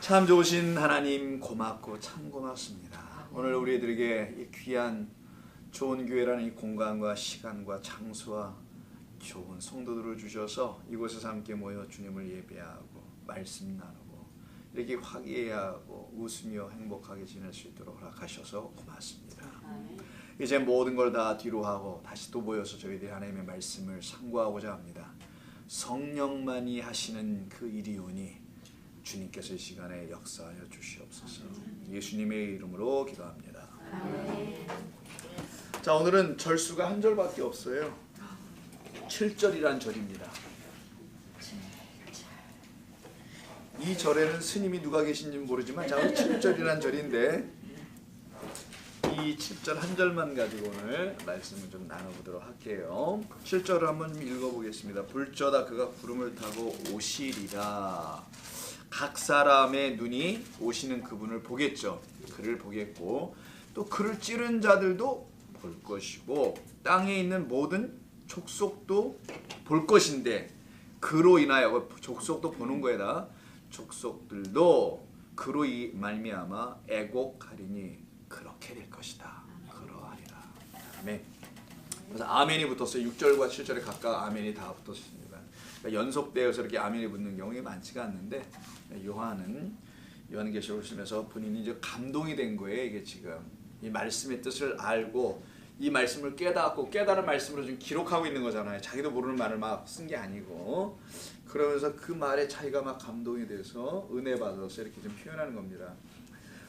참 좋으신 하나님 고맙고 참 고맙습니다. 오늘 우리들에게 이 귀한 좋은 교회라는 이 공간과 시간과 장소와 좋은 성도들을 주셔서 이곳에서 함께 모여 주님을 예배하고 말씀 나누고 이렇게 화기애애하고 웃으며 행복하게 지낼 수 있도록 허락하셔서 고맙습니다. 이제 모든 걸 다 뒤로 하고 다시 또 모여서 저희들이 하나님의 말씀을 상고하고자 합니다. 성령만이 하시는 그 일이오니 주님께서 이 시간에 역사하여 주시옵소서. 예수님의 이름으로 기도합니다. 자, 오늘은 절수가 한 절밖에 없어요. 7절이란 절입니다. 이 절에는 스님이 누가 계신지 모르지만 자, 7절이란 절인데 이 7절 한 절만 가지고 오늘 말씀을 좀 나눠보도록 할게요. 7절을 한번 좀 읽어보겠습니다. 불저다 그가 구름을 타고 오시리라. 각 사람의 눈이 오시는 그분을 보겠죠. 그를 보겠고 또 그를 찌른 자들도 볼 것이고 땅에 있는 모든 족속도 볼 것인데 그로 인하여 족속도 보는 거에다 족속들도 그로 말미암아 애곡하리니 그렇게 될 것이다. 그러하리라. 아멘. 그래서 아멘이 붙었어요. 6절과 7절에 각각 아멘이 다 붙었습니다. 그러니까 연속되어서 이렇게 아멘이 붙는 경우가 많지가 않는데 요한은 요한계시록을 쓰면서 본인이 이제 감동이 된 거예요. 이게 지금 이 말씀의 뜻을 알고 이 말씀을 깨닫고 깨달은 말씀으로 지금 기록하고 있는 거잖아요. 자기도 모르는 말을 막 쓴 게 아니고 그러면서 그 말에 자기가 막 감동이 돼서 은혜 받아서 이렇게 좀 표현하는 겁니다.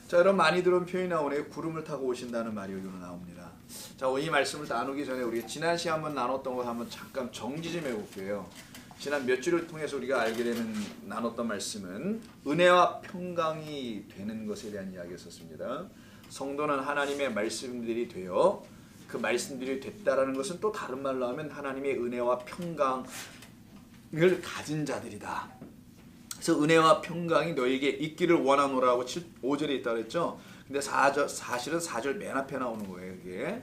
자, 여러분 많이 들은 표현이 나오네요. 구름을 타고 오신다는 말이 여기로 나옵니다. 자, 이 말씀을 나누기 전에 우리가 지난 시간 한번 나눴던 거 한번 잠깐 정지 좀 해볼게요. 지난 몇 주를 통해서 우리가 알게 되는 나눴던 말씀은 은혜와 평강이 되는 것에 대한 이야기였었습니다. 성도는 하나님의 말씀들이 되어 그 말씀들이 됐다라는 것은 또 다른 말로 하면 하나님의 은혜와 평강을 가진 자들이다. 그래서 은혜와 평강이 너에게 있기를 원하노라고 5절에 있다고 했죠. 근데 사실은 4절 맨 앞에 나오는 거예요. 이게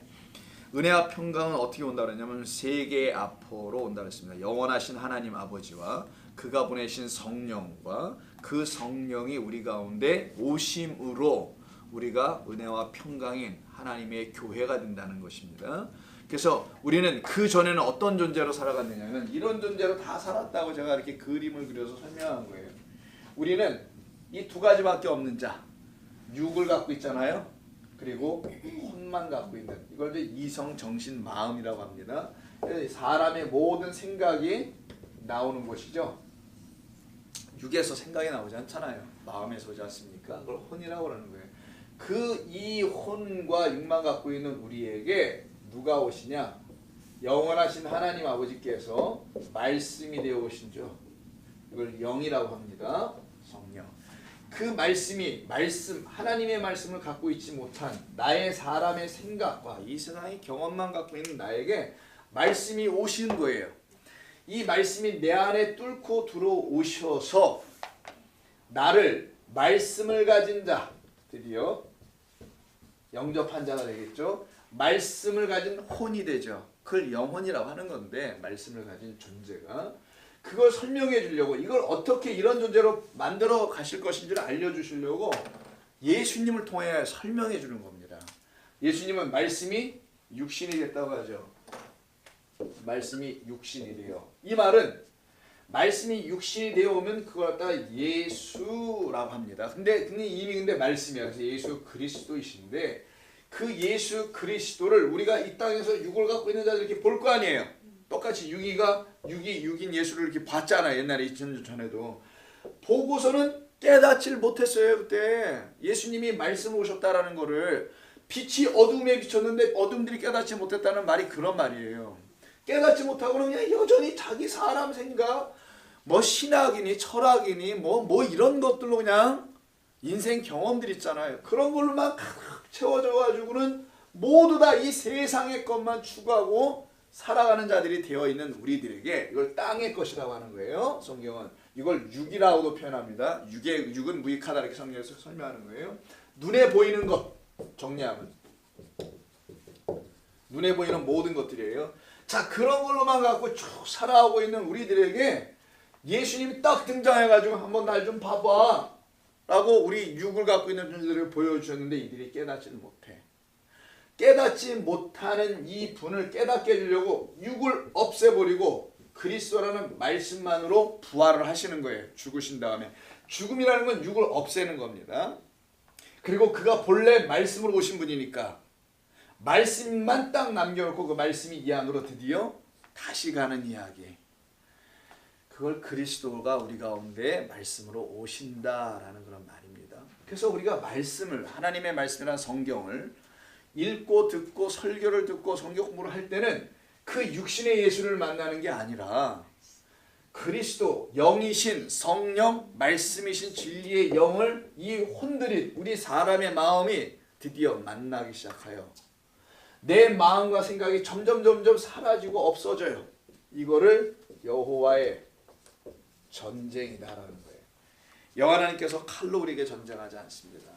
은혜와 평강은 어떻게 온다 그랬냐면 세계 앞으로 온다 그랬습니다. 영원하신 하나님 아버지와 그가 보내신 성령과 그 성령이 우리 가운데 오심으로 우리가 은혜와 평강인 하나님의 교회가 된다는 것입니다. 그래서 우리는 그 전에는 어떤 존재로 살아갔느냐면 이런 존재로 다 살았다고 제가 이렇게 그림을 그려서 설명한 거예요. 우리는 이 두 가지밖에 없는 자, 육을 갖고 있잖아요. 그리고 혼만 갖고 있는 이걸 이제 이성, 정신, 마음이라고 합니다. 사람의 모든 생각이 나오는 곳이죠. 육에서 생각이 나오지 않잖아요. 마음에서 오지 않습니까? 그걸 혼이라고 그러는 거예요. 그 이 혼과 육만 갖고 있는 우리에게 누가 오시냐? 영원하신 하나님 아버지께서 말씀이 되어 오신죠. 이걸 영이라고 합니다. 성령. 그 말씀이 하나님의 말씀을 갖고 있지 못한 나의 사람의 생각과 이 세상의 경험만 갖고 있는 나에게 말씀이 오시는 거예요. 이 말씀이 내 안에 뚫고 들어오셔서 나를 말씀을 가진 자, 드디어 영접한 자가 되겠죠. 말씀을 가진 혼이 되죠. 그걸 영혼이라고 하는 건데 말씀을 가진 존재가 그걸 설명해 주려고 이걸 어떻게 이런 존재로 만들어 가실 것인지를 알려주시려고 예수님을 통해 설명해 주는 겁니다. 예수님은 말씀이 육신이 됐다고 하죠. 말씀이 육신이 돼요. 이 말은 말씀이 육신이 되어 오면 그걸 갖다가 예수라고 합니다. 근데 이미 말씀이야. 그래서 예수 그리스도이신데 그 예수 그리스도를 우리가 이 땅에서 육을 갖고 있는 자들 이렇게 볼 거 아니에요. 똑같이 육인 예수를 이렇게 봤잖아요. 옛날에 2000년 전에도. 보고서는 깨닫질 못했어요. 그때 예수님이 말씀 오셨다라는 거를 빛이 어둠에 비쳤는데 어둠들이 깨닫지 못했다는 말이 그런 말이에요. 깨닫지 못하고는 그냥 여전히 자기 사람 생각 뭐 신학이니 철학이니 뭐 이런 것들로 그냥 인생 경험들 있잖아요. 그런 걸로만 채워져 가지고는 모두 다 이 세상의 것만 추구하고 살아가는 자들이 되어 있는 우리들에게 이걸 땅의 것이라고 하는 거예요. 성경은 이걸 육이라고도 표현합니다. 육은 무익하다 이렇게 성경에서 설명하는 거예요. 눈에 보이는 것 정리하면 눈에 보이는 모든 것들이에요. 자, 그런 걸로만 갖고 쭉 살아오고 있는 우리들에게 예수님이 딱 등장해가지고 한번 날 좀 봐봐. 라고 우리 육을 갖고 있는 존재들을 보여주셨는데 이들이 깨닫지를 못해. 깨닫지 못하는 이 분을 깨닫게 해주려고 육을 없애버리고 그리스도라는 말씀만으로 부활을 하시는 거예요. 죽으신 다음에. 죽음이라는 건 육을 없애는 겁니다. 그리고 그가 본래 말씀으로 오신 분이니까 말씀만 딱 남겨놓고 그 말씀이 이 안으로 드디어 다시 가는 이야기. 그걸 그리스도가 우리 가운데 말씀으로 오신다라는 그런 말입니다. 그래서 우리가 말씀을, 하나님의 말씀이라는 성경을 읽고 듣고 설교를 듣고 성경 공부를 할 때는 그 육신의 예수를 만나는 게 아니라 그리스도, 영이신 성령, 말씀이신 진리의 영을 이 혼들인 우리 사람의 마음이 드디어 만나기 시작하여 내 마음과 생각이 점점 사라지고 없어져요. 이거를 여호와의 전쟁이다라는 거예요. 여호와 하나님께서 칼로 우리에게 전쟁하지 않습니다.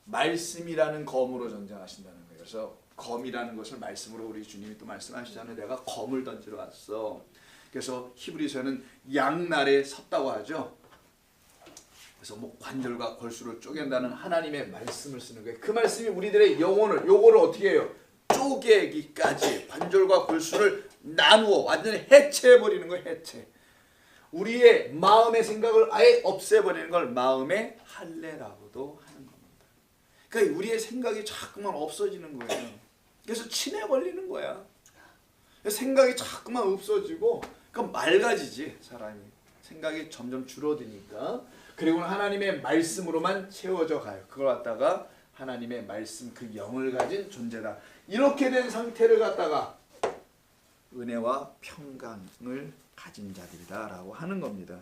말씀이라는 검으로 전쟁하신다는 거예요. 그래서 검이라는 것을 말씀으로 우리 주님이 또 말씀하시잖아요. 내가 검을 던지러 왔어. 그래서 히브리서는 양날에 섰다고 하죠. 그래서 뭐 관절과 골수를 쪼갠다는 하나님의 말씀을 쓰는 거예요. 그 말씀이 우리들의 영혼을, 요거를 어떻게 해요? 쪼개기까지 관절과 골수를 나누어 완전히 해체해버리는 거예요. 해체. 우리의 마음의 생각을 아예 없애버리는 걸 마음의 할례라고도 하는 겁니다. 그러니까 우리의 생각이 자꾸만 없어지는 거예요. 그래서 치매 걸리는 거야. 생각이 자꾸만 없어지고 그러니까 맑아지지 사람이. 생각이 점점 줄어드니까. 그리고는 하나님의 말씀으로만 채워져 가요. 그걸 갖다가 하나님의 말씀 그 영을 가진 존재다. 이렇게 된 상태를 갖다가 은혜와 평강을 가진 자들이다라고 하는 겁니다.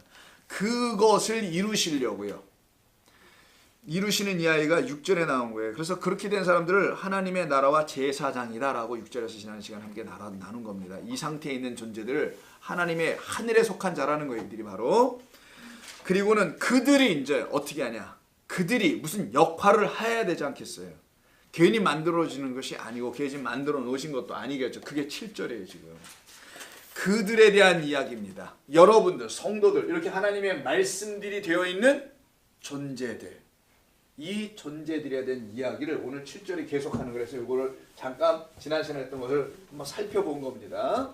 그것을 이루시려고요. 이루시는 이야기가 6절에 나온 거예요. 그래서 그렇게 된 사람들을 하나님의 나라와 제사장이다라고 6절에서 지난 시간 함께 나눈 겁니다. 이 상태에 있는 존재들을 하나님의 하늘에 속한 자라는 거예요. 이들이 바로. 그리고는 그들이 이제 어떻게 하냐. 그들이 무슨 역할을 해야 되지 않겠어요. 괜히 만들어지는 것이 아니고 괜히 만들어 놓으신 것도 아니겠죠. 그게 7절이에요 지금. 그들에 대한 이야기입니다. 여러분들, 성도들, 이렇게 하나님의 말씀들이 되어 있는 존재들. 이 존재들에 대한 이야기를 오늘 7절이 계속하는 거라서 이거를 잠깐 지난 시간에 했던 것을 한번 살펴본 겁니다.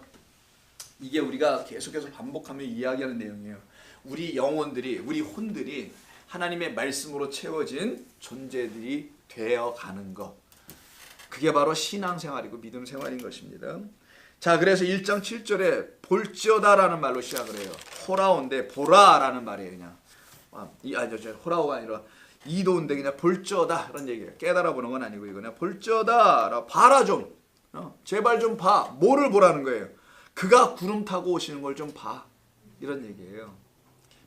이게 우리가 계속해서 반복하며 이야기하는 내용이에요. 우리 영혼들이, 우리 혼들이 하나님의 말씀으로 채워진 존재들이 되어가는 것. 그게 바로 신앙생활이고 믿음 생활인 것입니다. 자, 그래서 1장 7절에 볼지어다라는 말로 시작을 해요. 호라오인데 보라라는 말이에요. 그냥 호라오가 아니라 이도인데 그냥 볼지어다 이런 얘기예요. 깨달아 보는 건 아니고 이거 그냥 볼지어다. 봐라 좀. 제발 좀 봐. 뭐를 보라는 거예요? 그가 구름 타고 오시는 걸 좀 봐. 이런 얘기예요.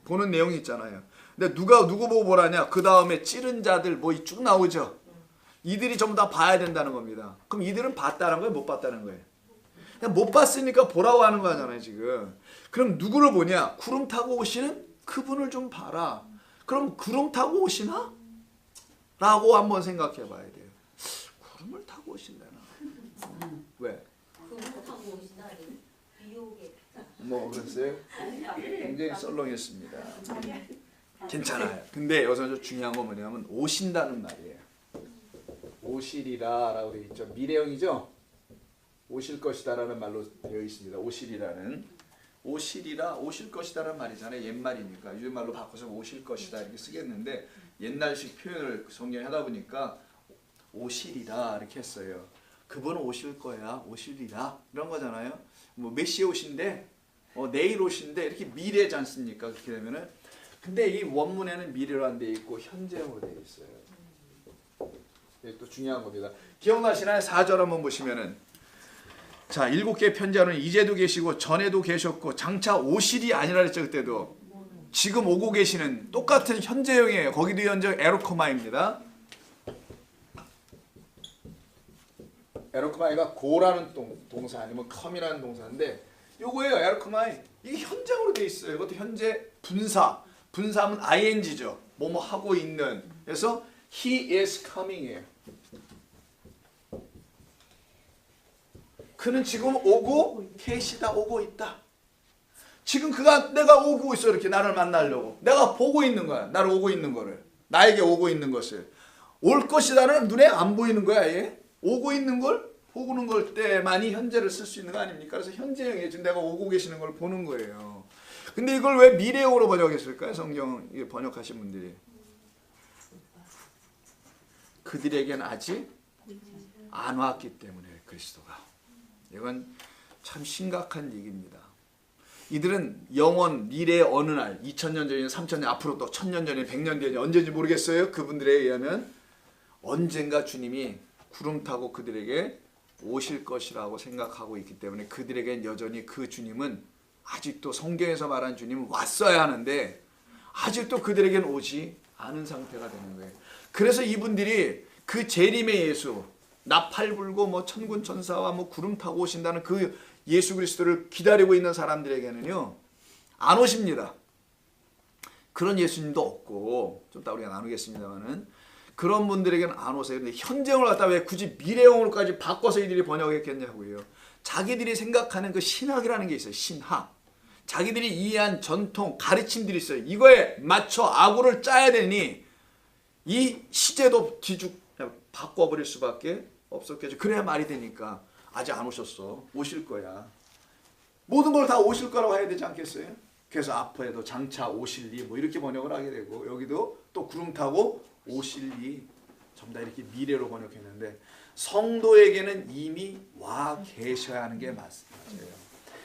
보는 내용이 있잖아요. 근데 누구 보고 보라냐? 그 다음에 찌른 자들 뭐 쭉 나오죠. 이들이 전부 다 봐야 된다는 겁니다. 그럼 이들은 봤다는 거예요? 못 봤다는 거예요? 그냥 못 봤으니까 보라고 하는 거잖아요 지금. 그럼 누구를 보냐? 구름 타고 오시는 그분을 좀 봐라. 그럼 구름 타고 오시나? 라고 한번 생각해 봐야 돼요. 구름을 타고 오신다나? 왜? 구름 타고 오시다니 비옥에 뭐 그랬어요? 굉장히 썰렁했습니다. 괜찮아요. 근데 여기서 중요한 건 뭐냐면 오신다는 말이에요. 오시리라 라고 되어 있죠. 미래형이죠. 오실 것이다라는 말로 되어 있습니다. 오시리라 오실 것이다라는 말이잖아요. 옛말이니까 요즘 말로 바꿔서 오실 것이다 이렇게 쓰겠는데 옛날식 표현을 성경에 하다 보니까 오시리라 이렇게 했어요. 그분은 오실 거야, 오시리라 이런 거잖아요. 뭐 몇 시에 오신대, 내일 오신대 이렇게 미래지 않습니까? 그렇게 되면은. 근데 이 원문에는 미래로 안 돼 있고 현재형으로 돼 있어요. 또 중요한 겁니다. 기억나시나요? 4절 한번 보시면은 자 7개 편지하는 이제도 계시고 전에도 계셨고 장차 오실이 아니라 그랬죠. 그때도 지금 오고 계시는 똑같은 현재형이에요. 거기도 현재 에로코마입니다. 에로코마이가 고라는 동사 아니면 컴이라는 동사인데 요거예요. 에로코마이. 이게 현재형으로 돼 있어요. 이것도 현재 분사. 분사하면 ing죠. 뭐뭐 하고 있는. 그래서 he is coming이에요. 그는 지금 오고 계시다. 오고 있다. 지금 내가 오고 있어. 이렇게 나를 만나려고. 내가 보고 있는 거야. 나를 오고 있는 거를. 나에게 오고 있는 것을. 올 것이다는 눈에 안 보이는 거야. 아예. 오고 있는 걸 보는 걸 때만이 현재를 쓸 수 있는 거 아닙니까? 그래서 현재형이에요. 지금 내가 오고 계시는 걸 보는 거예요. 근데 이걸 왜 미래형으로 번역했을까요? 성경 번역하신 분들이. 그들에겐 아직 안 왔기 때문에 그리스도가. 이건 참 심각한 얘기입니다. 이들은 영원 미래의 어느 날 2000년 전이나 3000년 앞으로 또 1000년 전이나 100년 뒤에 언제인지 모르겠어요. 그분들에 의하면 언젠가 주님이 구름 타고 그들에게 오실 것이라고 생각하고 있기 때문에 그들에겐 여전히 그 주님은 아직도 성경에서 말한 주님은 왔어야 하는데 아직도 그들에겐 오지 않은 상태가 되는 거예요. 그래서 이분들이 그 재림의 예수, 나팔 불고 뭐 천군 천사와 뭐 구름 타고 오신다는 그 예수 그리스도를 기다리고 있는 사람들에게는요 안 오십니다. 그런 예수님도 없고 좀 이따 우리가 나누겠습니다만은 그런 분들에게는 안 오세요. 근데 현재형을 갖다 왜 굳이 미래형으로까지 바꿔서 이들이 번역했겠냐고요. 자기들이 생각하는 그 신학이라는 게 있어요. 신학. 자기들이 이해한 전통, 가르침들이 있어요. 이거에 맞춰 아구를 짜야 되니 이 시제도 바꿔버릴 수밖에 없었겠죠. 그래야 말이 되니까 아직 안 오셨어. 오실 거야. 모든 걸 다 오실 거라고 해야 되지 않겠어요? 그래서 앞에도 장차 오실리 뭐 이렇게 번역을 하게 되고 여기도 또 구름 타고 오실리 전부 다 이렇게 미래로 번역했는데 성도에게는 이미 와 계셔야 하는 게 맞아요.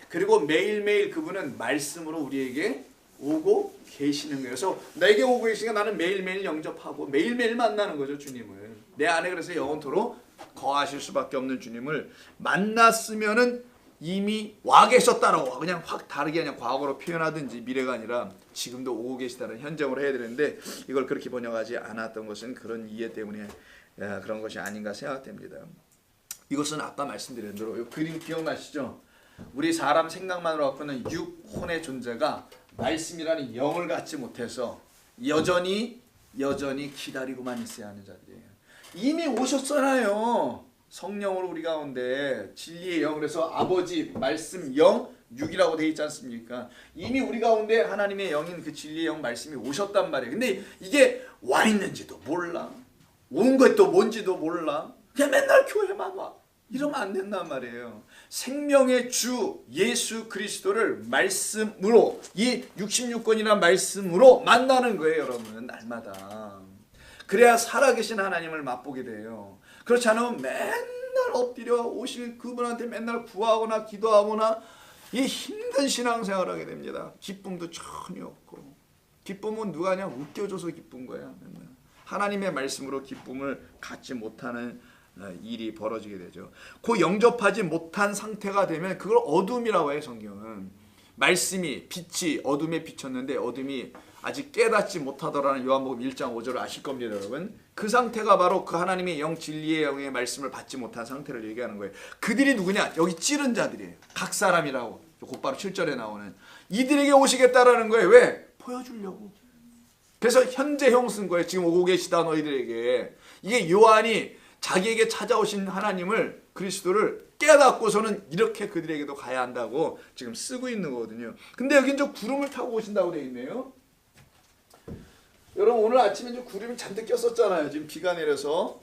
그리고 매일매일 그분은 말씀으로 우리에게 오고 계시는 거예요. 그래서 내게 오고 계시니까 나는 매일매일 영접하고 매일매일 만나는 거죠. 주님을. 내 안에 그래서 영원토록 거하실 수밖에 없는 주님을 만났으면은 이미 와 계셨다라고 그냥 확 다르게 그냥 과거로 표현하든지 미래가 아니라 지금도 오고 계시다는 현정으로 해야 되는데 이걸 그렇게 번역하지 않았던 것은 그런 이해 때문에 그런 것이 아닌가 생각됩니다. 이것은 아까 말씀드린 대로 이 그림 기억나시죠? 우리 사람 생각만으로 갖고는 육혼의 존재가 말씀이라는 영을 갖지 못해서 여전히 기다리고만 있어야 하는 자들이에요. 이미 오셨잖아요. 성령으로 우리 가운데 진리의 영, 그래서 아버지 말씀 영 육이라고 되어 있지 않습니까? 이미 우리 가운데 하나님의 영인 그 진리의 영 말씀이 오셨단 말이에요. 근데 이게 와 있는지도 몰라. 온 것도 뭔지도 몰라. 그냥 맨날 교회만 와. 이러면 안 된단 말이에요. 생명의 주 예수 그리스도를 말씀으로 이 66권이라는 말씀으로 만나는 거예요. 여러분 날마다. 그래야 살아계신 하나님을 맛보게 돼요. 그렇지 않으면 맨날 엎드려 오실 그분한테 맨날 구하거나 기도하거나 이 힘든 신앙생활을 하게 됩니다. 기쁨도 전혀 없고. 기쁨은 누가 그냥 웃겨줘서 기쁜 거야. 맨날. 하나님의 말씀으로 기쁨을 갖지 못하는 일이 벌어지게 되죠. 그 영접하지 못한 상태가 되면 그걸 어둠이라고 해요. 성경은. 말씀이 빛이 어둠에 비쳤는데 어둠이 아직 깨닫지 못하더라는 요한복음 1장 5절을 아실 겁니다. 여러분. 그 상태가 바로 그 하나님의 영 진리의 영의 말씀을 받지 못한 상태를 얘기하는 거예요. 그들이 누구냐? 여기 찌른 자들이에요. 각 사람이라고 곧바로 7절에 나오는 이들에게 오시겠다라는 거예요. 왜? 보여주려고. 그래서 현재형 쓴 거예요. 지금 오고 계시다 너희들에게. 이게 요한이 자기에게 찾아오신 하나님을 그리스도를 깨닫고서는 이렇게 그들에게도 가야 한다고 지금 쓰고 있는 거거든요. 근데 여긴 저 구름을 타고 오신다고 되어 있네요. 여러분 오늘 아침에 좀 구름이 잔뜩 꼈었잖아요. 지금 비가 내려서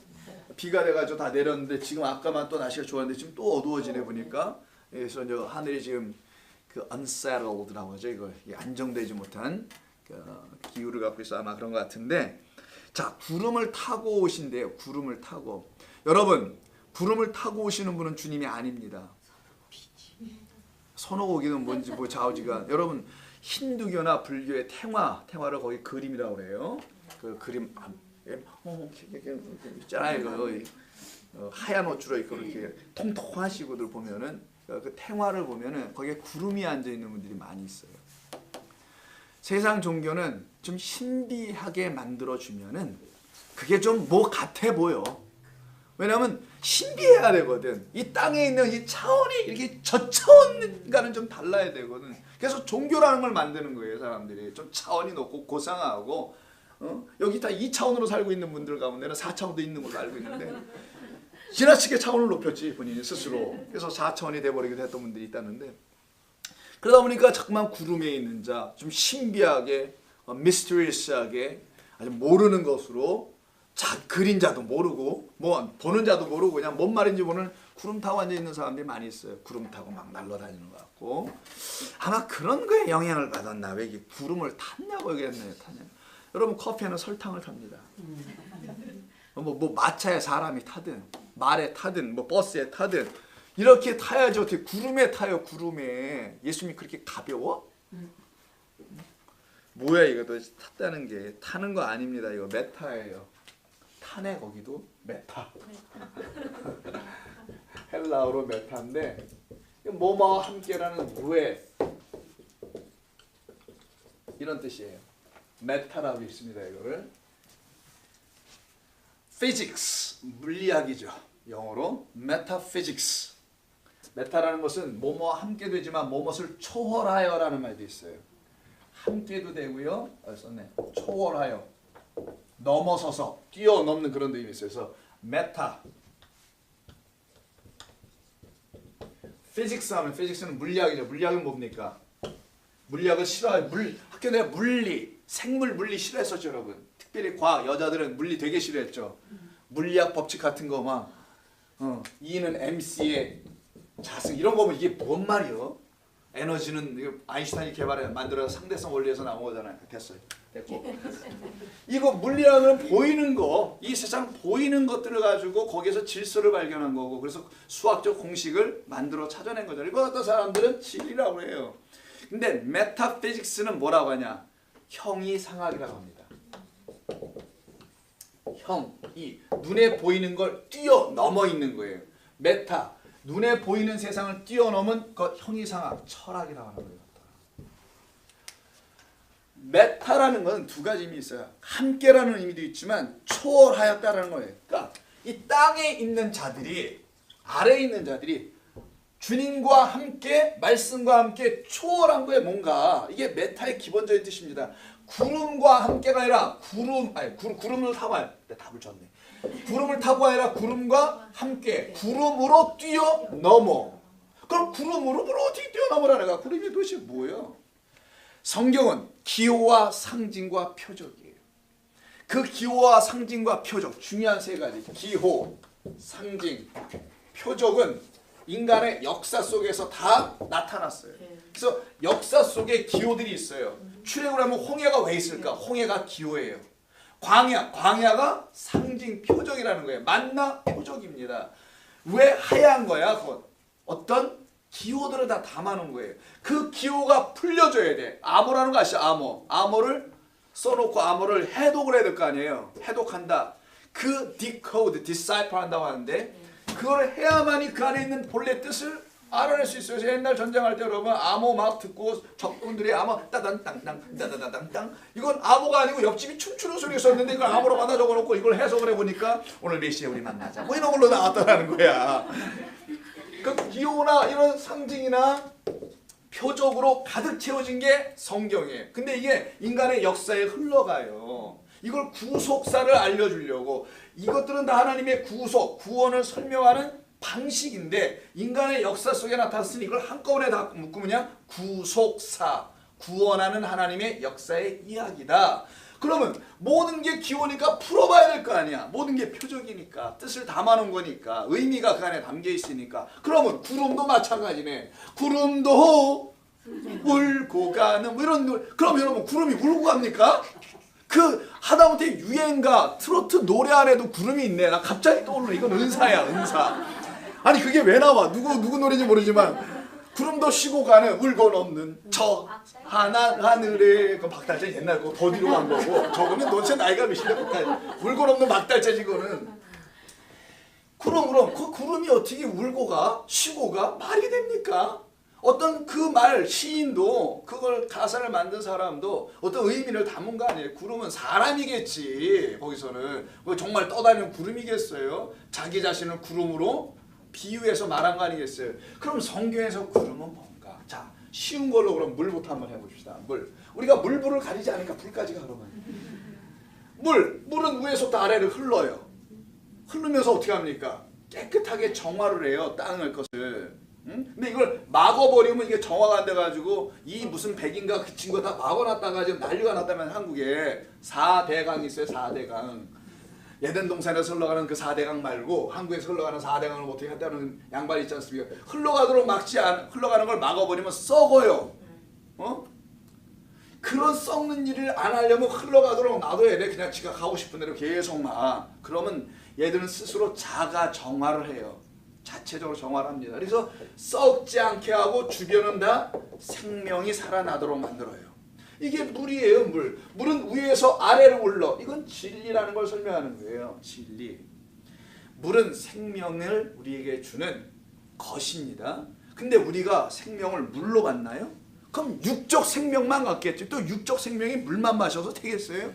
비가 돼가지고 다 내렸는데 지금 아까만 또 날씨가 좋았는데 지금 또 어두워지네 보니까. 그래서 이제 하늘이 지금 그 unsettled라고 하죠. 이거 안정되지 못한 그 기후를 갖고 있어 아마 그런 것 같은데. 자, 구름을 타고 오신대요. 구름을 타고. 여러분, 구름을 타고 오시는 분은 주님이 아닙니다. 선호고기는 뭔지 뭐 좌우지간. 여러분, 힌두교나 불교의 탱화를 거기 그림이라고 그래요. 그 그림 있잖아요. 하얀 옷으로 입고 이렇게 통통하시고들 보면은 그 탱화를 보면은 거기에 구름이 앉아 있는 분들이 많이 있어요. 세상 종교는 좀 신비하게 만들어주면은 그게 좀 뭐 같아 보여. 왜냐하면 신비해야 되거든. 이 땅에 있는 이 차원이 이렇게 저 차원과는 좀 달라야 되거든. 그래서 종교라는 걸 만드는 거예요. 사람들이 좀 차원이 높고 고상하고 여기 다 2차원으로 살고 있는 분들 가운데는 4차원도 있는 걸로 알고 있는데 지나치게 차원을 높였지 본인이 스스로. 그래서 4차원이 돼버리게 했던 분들이 있다는데 그러다 보니까 자꾸만 구름에 있는 자, 좀 신비하게, 미스터리스하게 아주 모르는 것으로 그림자도 모르고 뭐 보는 자도 모르고 그냥 뭔 말인지 모르는 구름 타고 앉아 있는 사람들이 많이 있어요. 구름 타고 막 날아다니는 것 같고 아마 그런 거에 영향을 받았나 왜 이게 구름을 탔냐고 얘기했네요. 타냐. 여러분 커피에는 설탕을 탑니다. 뭐 마차에 사람이 타든 말에 타든 뭐 버스에 타든 이렇게 타야지 어떻게 구름에 타요. 구름에 예수님이 그렇게 가벼워? 뭐야 이거 도대체 탔다는 게 타는 거 아닙니다. 이거 메타예요. 타네 거기도 메타. 헬라어로 메타인데 뭐뭐 함께라는 무에 이런 뜻이에요. 메타라고 있습니다. 이거를 physics 물리학이죠. 영어로 metaphysics. 메타라는 것은 뭐뭐 함께 되지만 뭐뭇을 초월하여라는 말도 있어요. 함께도 되고요. 썼네. 초월하여 넘어서서 뛰어넘는 그런 의미 있어요. 그래서 메타 피직스 하면 피직스는 물리학이죠. 물리학은 뭡니까? 물리학을 싫어해요. 학교 내 물리, 생물 물리 싫어했었죠, 여러분. 특별히 과학 여자들은 물리 되게 싫어했죠. 물리학 법칙 같은 거 막 E는 mc의 자승 이런 거 보면 이게 뭔 말이요? 에너지는 아인슈타인이 만들어서 상대성 원리에서 나온 거잖아요. 됐어요. 됐고. 이거 물리학은 보이는 거, 이 세상 보이는 것들을 가지고 거기에서 질서를 발견한 거고 그래서 수학적 공식을 만들어 찾아낸 거잖아요. 이거 어떤 사람들은 진리라고 해요. 근데 메타피직스는 뭐라고 하냐? 형이상학이라고 합니다. 형이 눈에 보이는 걸 뛰어넘어 있는 거예요. 메타 눈에 보이는 세상을 뛰어넘은 것 형이상학 철학이라고 하는 거예요. 메타라는 건 두 가지 의미 있어요. 함께라는 의미도 있지만 초월하였다라는 거예요. 그러니까 이 땅에 있는 자들이 아래에 있는 자들이 주님과 함께 말씀과 함께 초월한 거에 뭔가 이게 메타의 기본적인 뜻입니다. 구름과 함께가 아니라 구름을 타고 답을 줬네. 구름을 타고 아니라 구름과 함께 구름으로 뛰어넘어. 그럼 구름으로 어떻게 뛰어넘으라는 거야? 구름이 도대체 뭐예요? 성경은 기호와 상징과 표적이에요. 그 기호와 상징과 표적 중요한 세 가지. 기호, 상징, 표적은 인간의 역사 속에서 다 나타났어요. 그래서 역사 속에 기호들이 있어요. 출애굽을 하면 홍해가 왜 있을까? 홍해가 기호예요. 광야가 상징 표적이라는 거예요. 만나 표적입니다. 왜 하얀 거야? 그건 어떤 기호들을 다 담아놓은 거예요. 그 기호가 풀려져야 돼. 암호라는 거 아시죠? 암호를 써놓고 암호를 해독을 해야 될 거 아니에요. 해독한다. 그 decode, decipher 한다고 하는데 그걸 해야만이 그 안에 있는 본래 뜻을 알아낼 수 있어요. 옛날 전쟁할 때 여러분 암호 막 듣고 적군들이 암호 따단땅땅 따다다땅땅 이건 암호가 아니고 옆집이 춤추는 소리가 있었는데 이걸 암호로 받아 적어놓고 이걸 해석을 해보니까 오늘 몇 시에 우리 만나자 뭐 이런 걸로 나왔다는 거야. 그 기호나 이런 상징이나 표적으로 가득 채워진 게 성경이에요. 근데 이게 인간의 역사에 흘러가요. 이걸 구속사를 알려주려고 이것들은 다 하나님의 구원을 설명하는 방식인데 인간의 역사 속에 나타났으니 이걸 한꺼번에 다 묶으면 구속사, 구원하는 하나님의 역사의 이야기다. 그러면 모든 게 기호니까 풀어봐야 될 거 아니야. 모든 게 표적이니까 뜻을 담아놓은 거니까 의미가 그 안에 담겨 있으니까. 그러면 구름도 마찬가지네. 구름도 울고 가는 뭐 이런 노래. 그럼 여러분 구름이 울고 갑니까? 그 하다못해 유행가 트로트 노래 안에도 구름이 있네. 나 갑자기 떠오르네. 이건 은사야, 은사. 아니 그게 왜 나와? 누구 노래인지 모르지만 구름도 쉬고 가는 울고 넘는 저 하늘에 그 박달재 옛날 거 더 뒤로 간 거고 저거는 도대체 나이가 몇인데 울고 넘는 박달재지 그거는. 그럼 그 구름이 어떻게 울고 가? 쉬고 가? 말이 됩니까? 어떤 그 말 시인도 그걸 가사를 만든 사람도 어떤 의미를 담은 거 아니에요. 구름은 사람이겠지. 거기서는 뭐 정말 떠다니는 구름이겠어요. 자기 자신을 구름으로 비유해서 말한 거 아니겠어요. 그럼 성경에서 구름은 뭔가? 자 쉬운 걸로 그럼 물부터 한번 해봅시다. 물. 우리가 물불을 가리지 않으니까 불까지 가 그러면. 물은 위에서부터 아래로 흘러요. 흐르면서 어떻게 합니까? 깨끗하게 정화를 해요. 땅을 것을. 응? 근데 이걸 막아버리면 이게 정화가 안 돼가지고 이 무슨 백인가 그 친구 다 막아놨다가 지금 난리가 났다면 한국에 4대강이 있어요. 4대강. 예덴 동산에서 흘러가는 그 4대강 말고 한국에서 흘러가는 4대강을 어떻게 한다는 양반이 있지 않습니까? 흘러가는 걸 막아버리면 썩어요. 어? 그런 썩는 일을 안 하려면 흘러가도록 놔둬야 돼. 그냥 지가 가고 싶은 대로 계속 막. 그러면 얘들은 스스로 자가 정화를 해요. 자체적으로 정화를 합니다. 그래서 썩지 않게 하고 주변은 다 생명이 살아나도록 만들어요. 이게 물이에요. 물은 위에서 아래로 올라. 이건 진리라는 걸 설명하는 거예요. 진리. 물은 생명을 우리에게 주는 것입니다. 근데 우리가 생명을 물로 받나요? 그럼 육적 생명만 갖겠지. 또 육적 생명이 물만 마셔서 되겠어요?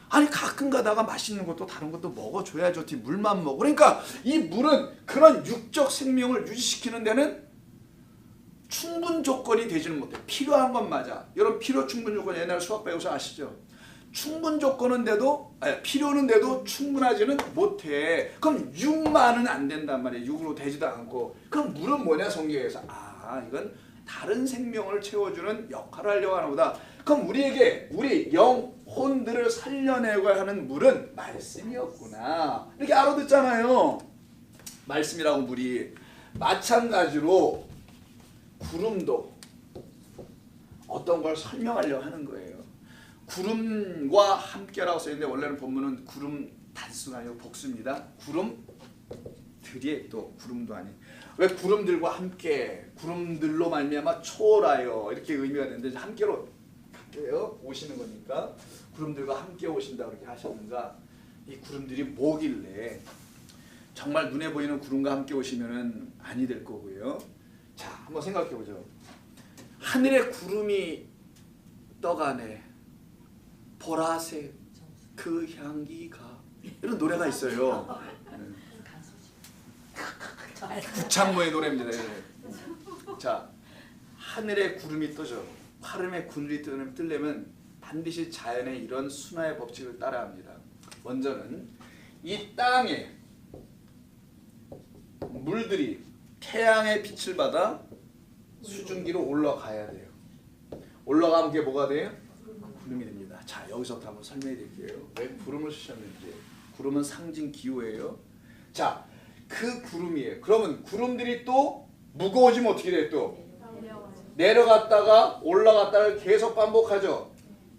아니 가끔 가다가 맛있는 것도 다른 것도 먹어줘야죠. 물만 먹어. 그러니까 이 물은 그런 육적 생명을 유지시키는 데는 충분 조건이 되지는 못해. 필요한 건 맞아. 여러분 필요 충분 조건 옛날 수학 배워서 아시죠? 충분 조건인데도 필요는데도 충분하지는 못해. 그럼 6만은 안 된단 말이에요. 6으로 되지도 않고. 그럼 물은 뭐냐 성경에서. 이건 다른 생명을 채워주는 역할을 하려고 하나 보다. 그럼 우리에게 우리 영혼들을 살려내고 하는 물은 말씀이었구나. 이렇게 알아듣잖아요. 말씀이라고 물이. 마찬가지로 구름도 어떤 걸 설명하려고 하는 거예요. 구름과 함께라고 써있는데 원래는 본문은 구름 단수가 아니고 복수입니다. 구름들이 또 구름도 아니. 왜 구름들과 함께 구름들로 말미암아 초라요 이렇게 의미가 되는데 함께로 오시는 거니까 구름들과 함께 오신다 그렇게 하셨는가. 이 구름들이 뭐길래 정말 눈에 보이는 구름과 함께 오시면은 아니 될 거고요. 자 한번 생각해 보죠. 하늘에 구름이 떠가네 보라색 그 향기가 이런 노래가 있어요. 구창모의 노래입니다. 자 하늘에 구름이 떠죠. 하늘에 구름이 뜨려면 반드시 자연의 이런 순화의 법칙을 따라합니다. 먼저는 이 땅에 물들이 태양의 빛을 받아 수증기로 올라가야 돼요. 올라가면 그게 뭐가 돼요? 구름이 됩니다. 자 여기서부터 한번 설명해 드릴게요. 왜 구름을 쓰셨는지. 구름은 상징 기호예요. 자 그 구름이에요. 그러면 구름들이 또 무거워지면 어떻게 돼요? 또 내려갔다가 올라갔다를 계속 반복하죠.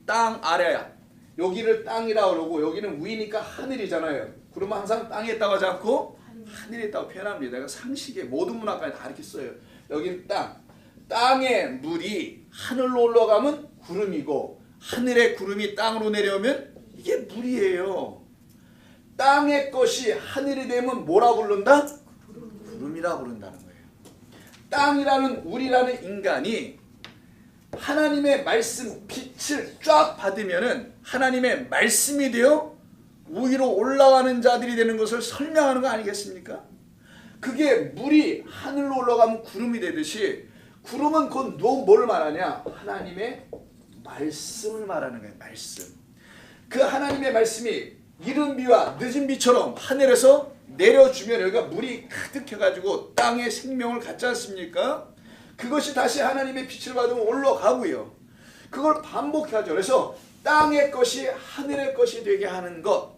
땅 아래야. 여기를 땅이라고 그러고 여기는 위니까 하늘이잖아요. 그러면 항상 땅에 있다고 하지 않고 하늘에 있다고 표현합니다. 내가 상식에 모든 문학까지 다 이렇게 써요. 여기는 땅. 땅의 물이 하늘로 올라가면 구름이고 하늘의 구름이 땅으로 내려오면 이게 물이에요. 땅의 것이 하늘이 되면 뭐라 부른다? 구름이라 부른다는 거예요. 땅이라는 우리라는 인간이 하나님의 말씀 빛을 쫙 받으면은 하나님의 말씀이 되어 위로 올라가는 자들이 되는 것을 설명하는 거 아니겠습니까? 그게 물이 하늘로 올라가면 구름이 되듯이 구름은 곧 뭐를 말하냐? 하나님의 말씀을 말하는 거예요. 말씀. 그 하나님의 말씀이 이른 비와 늦은 비처럼 하늘에서 내려주면 여기가 물이 가득해가지고 땅에 생명을 갖지 않습니까? 그것이 다시 하나님의 빛을 받으면 올라가고요. 그걸 반복하죠. 그래서 땅의 것이 하늘의 것이 되게 하는 것.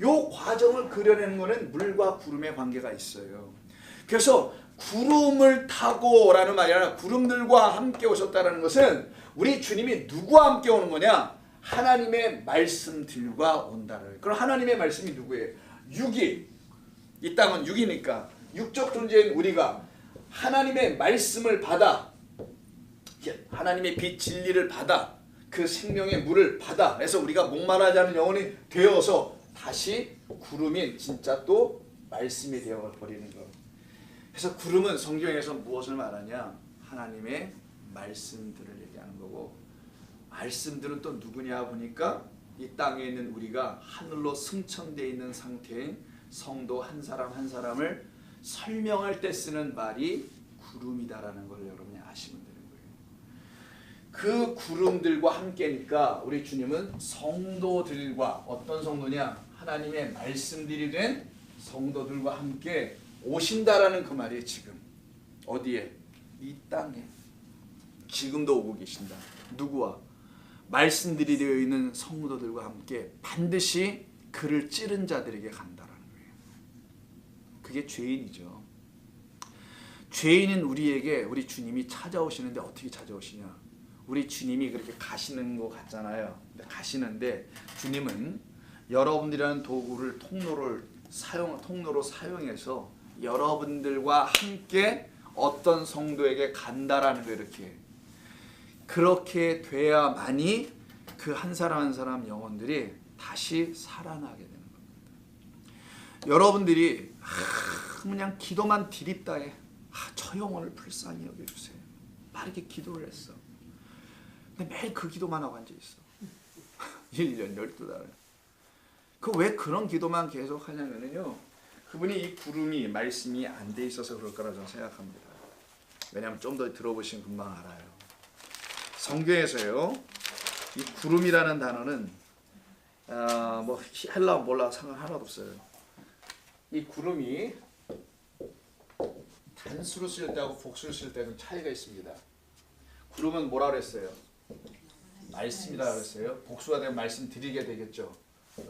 요 과정을 그려내는 것은 물과 구름의 관계가 있어요. 그래서 구름을 타고라는 말이 아니라 구름들과 함께 오셨다는 것은 우리 주님이 누구와 함께 오는 거냐? 하나님의 말씀들과 온다를. 그럼 하나님의 말씀이 누구예요? 육이. 이 땅은 육이니까 육적 존재인 우리가 하나님의 말씀을 받아 하나님의 빛 진리를 받아 그 생명의 물을 받아 그래서 우리가 목마르지 않은 영혼이 되어서 다시 구름이 진짜 또 말씀이 되어 버리는 것. 그래서 구름은 성경에서 무엇을 말하냐? 하나님의 말씀들을 얘기하는 거고 말씀들은 또 누구냐 보니까 이 땅에 있는 우리가 하늘로 승천되어 있는 상태인 성도 한 사람 한 사람을 설명할 때 쓰는 말이 구름이다라는 걸 여러분이 아시면 되는 거예요. 그 구름들과 함께니까 우리 주님은 성도들과 어떤 성도냐? 하나님의 말씀들이 된 성도들과 함께 오신다라는 그 말이에요. 지금 어디에? 이 땅에. 지금도 오고 계신다. 누구와? 말씀들이 되어 있는 성도들과 함께 반드시 그를 찌른 자들에게 간다라는 거예요. 그게 죄인이죠. 죄인인 우리에게 우리 주님이 찾아오시는데 어떻게 찾아오시냐? 우리 주님이 그렇게 가시는 것 같잖아요. 근데 가시는데 주님은 여러분들이라는 도구를 통로로 사용해서 여러분들과 함께 어떤 성도에게 간다라는 거 이렇게. 그렇게 돼야만이 그 한 사람 한 사람 영혼들이 다시 살아나게 되는 겁니다. 여러분들이 그냥 기도만 드립다해. 저 영혼을 불쌍히 여겨주세요. 빠르게 기도를 했어. 근데 매일 그 기도만 하고 앉아있어. 1년 12달을. 그 왜 그런 기도만 계속 하냐면요. 그분이 이 구름이 말씀이 안 돼 있어서 그럴 거라 저는 생각합니다. 왜냐하면 좀 더 들어보시면 금방 알아요. 성경에서요. 이 구름이라는 단어는 뭐 헬라어 몰라 상관 하나도 없어요. 이 구름이 단수로 쓸 때하고 복수로 쓸 때는 차이가 있습니다. 구름은 뭐라 그랬어요? 말씀이라 그랬어요. 복수가 되면 말씀드리게 되겠죠.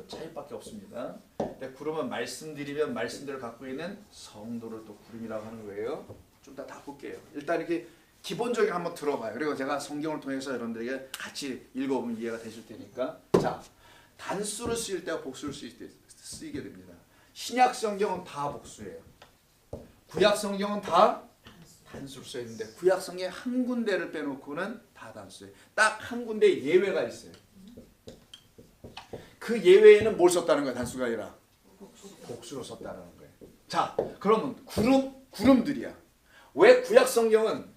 차이밖에 없습니다. 근데 구름은 말씀드리면 말씀들을 갖고 있는 성도를 또 구름이라고 하는 거예요. 좀 더 바꿀게요. 일단 이렇게 기본적인 한번 들어봐요. 그리고 제가 성경을 통해서 여러분들에게 같이 읽어보면 이해가 되실 테니까. 자, 단수를 쓰일 때와 복수를 쓰일 때 쓰이게 됩니다. 신약 성경은 다 복수예요. 구약 성경은 다 단수로 써 있는데 구약 성경 한 군데를 빼놓고는 다 단수예요. 딱 한 군데 예외가 있어요. 그 예외에는 뭘 썼다는 거예요? 단수가 아니라 복수로 썼다는 거예요. 자, 그러면 구름들이야. 왜 구약 성경은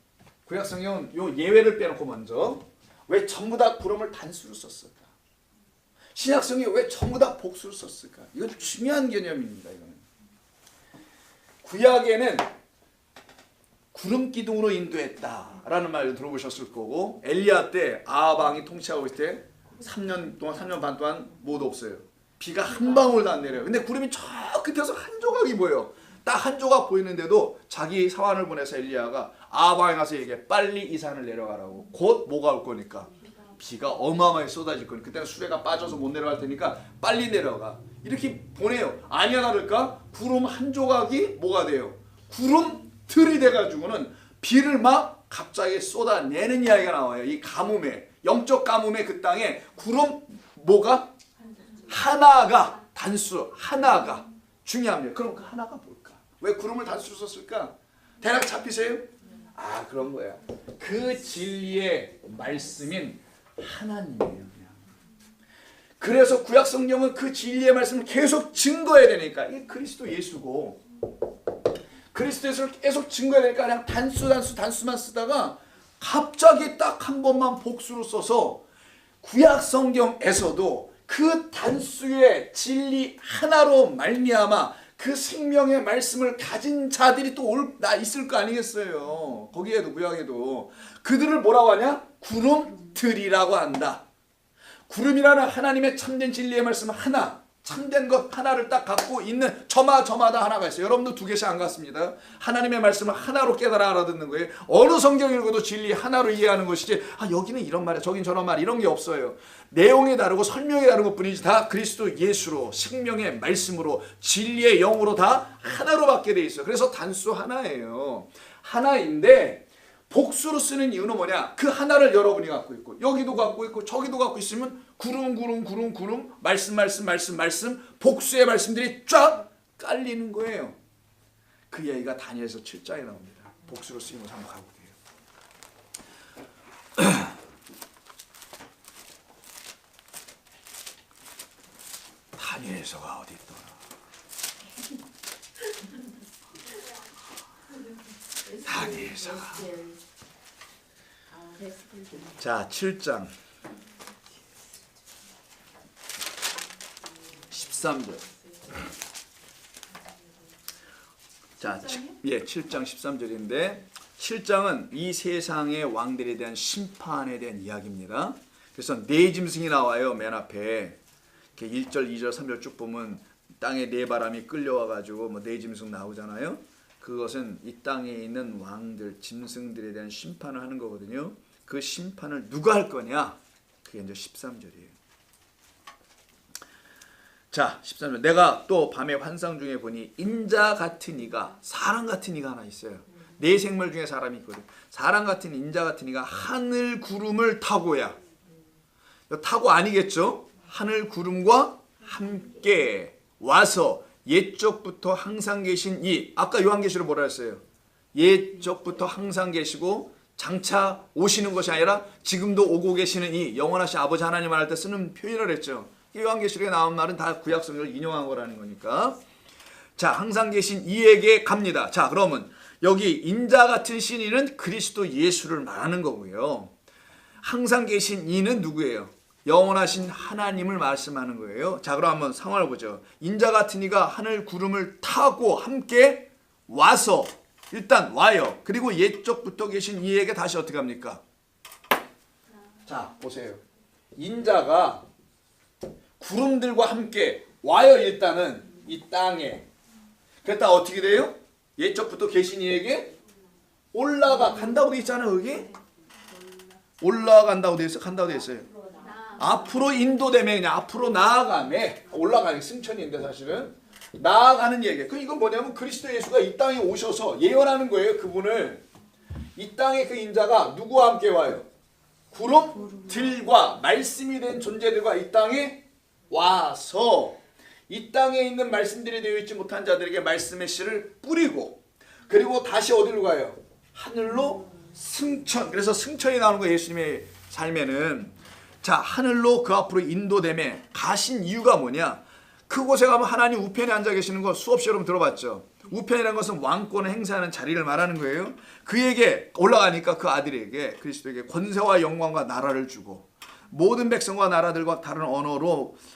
요 예외를 빼놓고 먼저 왜 전부 다 구름을 단수로 썼을까? 신약 성경이 왜 전부 다 복수로 썼을까? 이건 중요한 개념입니다. 이거는 구약에는 구름 기둥으로 인도했다라는 말을 들어보셨을 거고 엘리야 때 아합 왕이 통치하고 있을 때 3년 반 동안 뭐도 없어요. 비가 한 방울도 안 내려요. 근데 구름이 저 끝에서 한 조각이 보여요. 딱 한 조각 보이는데도 자기 사환을 보내서 엘리야가 아합 왕에 가서 얘기해. 빨리 이 산을 내려가라고. 곧 뭐가 올 거니까. 비가 어마어마하게 쏟아질 거니까. 그때는 수레가 빠져서 못 내려갈 테니까 빨리 내려가. 이렇게 보내요. 아니야 다를까? 구름 한 조각이 뭐가 돼요? 구름 틀이 돼가지고는 비를 막 갑자기 쏟아내는 이야기가 나와요. 이 가뭄에, 영적 가뭄에 그 땅에 구름 뭐가? 하나가, 단수 하나가 중요합니다. 그럼 그 하나가 뭘까? 왜 구름을 단수로 썼을까? 대략 잡히세요? 그런 거야. 그 진리의 말씀인 하나님이에요. 그냥. 그래서 구약 성경은 그 진리의 말씀을 계속 증거해야 되니까 이게 그리스도 예수고 그리스도 예수를 계속 증거해야 되니까 그냥 단수만 쓰다가 갑자기 딱 한 번만 복수로 써서 구약 성경에서도 그 단수의 진리 하나로 말미암아 그 생명의 말씀을 가진 자들이 또 있을 거 아니겠어요. 거기에도 구약에도 그들을 뭐라고 하냐? 구름들이라고 한다. 구름이라는 하나님의 참된 진리의 말씀 하나, 참된 것 하나를 딱 갖고 있는 저마다 하나가 있어요. 여러분도 두 개씩 안 같습니다. 하나님의 말씀을 하나로 깨달아 알아듣는 거예요. 어느 성경 읽어도 진리 하나로 이해하는 것이지 여기는 이런 말이야 저긴 저런 말 이런 게 없어요. 내용이 다르고 설명이 다른 것뿐이지 다 그리스도 예수로 생명의 말씀으로 진리의 영으로 다 하나로 받게 돼 있어요. 그래서 단수 하나예요. 하나인데 복수로 쓰는 이유는 뭐냐? 그 하나를 여러분이 갖고 있고 여기도 갖고 있고 저기도 갖고 있으면 구름 말씀 복수의 말씀들이 쫙 깔리는 거예요. 그 얘기가 다니엘서 7장에 나옵니다. 복수로 쓰임을 한번 가볼게요. 다니엘서가 어디 있더라? 다니엘서가 자 7장 13절 자 7장 13절인데 7장은 이 세상의 왕들에 대한 심판에 대한 이야기입니다. 그래서 네 짐승이 나와요. 맨 앞에 1절 2절 3절 쭉 보면 땅에 네 바람이 끌려와가지고 네 짐승 나오잖아요. 그것은 이 땅에 있는 왕들, 짐승들에 대한 심판을 하는 거거든요. 그 심판을 누가 할 거냐? 그게 이제 13절이에요. 자, 13절. 내가 또 밤에 환상 중에 보니 인자 같은 이가, 사람 같은 이가 하나 있어요. 네 생물 중에 사람이 있거든. 사람 같은 인자 같은 이가 하늘 구름을 타고야. 타고 아니겠죠? 하늘 구름과 함께 와서 옛적부터 항상 계신 이, 아까 요한계시록 뭐라 했어요? 옛적부터 항상 계시고 장차 오시는 것이 아니라 지금도 오고 계시는 이 영원하신 아버지 하나님 할 때 쓰는 표현을 했죠. 요한계시록에 나온 말은 다 구약성경을 인용한 거라는 거니까. 자, 항상 계신 이에게 갑니다. 자, 그러면 여기 인자 같은 신이는 그리스도 예수를 말하는 거고요. 항상 계신 이는 누구예요? 영원하신 하나님을 말씀하는 거예요. 자, 그럼 한번 상황을 보죠. 인자 같은 이가 하늘 구름을 타고 함께 와서, 일단 와요. 그리고 옛적부터 계신 이에게 다시 어떻게 합니까? 자, 보세요. 인자가 구름들과 함께 와요. 일단은 이 땅에. 그랬다 어떻게 돼요? 옛적부터 계신 이에게 올라간다고 돼 있잖아요. 여기 올라간다고 돼 있어요. 간다고 돼 있어요. 앞으로 인도되면 그냥 앞으로 나아가매. 올라가는 승천인데 사실은 나아가는 얘기. 그 이건 뭐냐면 그리스도 예수가 이 땅에 오셔서 예언하는 거예요. 그분을. 이 땅에 그 인자가 누구와 함께 와요? 구름들과 말씀이 된 존재들과 이 땅에 와서 이 땅에 있는 말씀들이 되어 있지 못한 자들에게 말씀의 씨를 뿌리고, 그리고 다시 어디로 가요? 하늘로 승천. 그래서 승천이 나오는 거예요. 예수님의 삶에는. 자, 하늘로 그 앞으로 인도됨에 가신 이유가 뭐냐? 그곳에 가면 하나님 우편에 앉아 계시는 거 수없이 여러분 들어봤죠? 우편이라는 것은 왕권을 행사하는 자리를 말하는 거예요. 그에게 올라가니까 그 아들에게, 그리스도에게 권세와 영광과 나라를 주고, 모든 백성과 나라들과 다른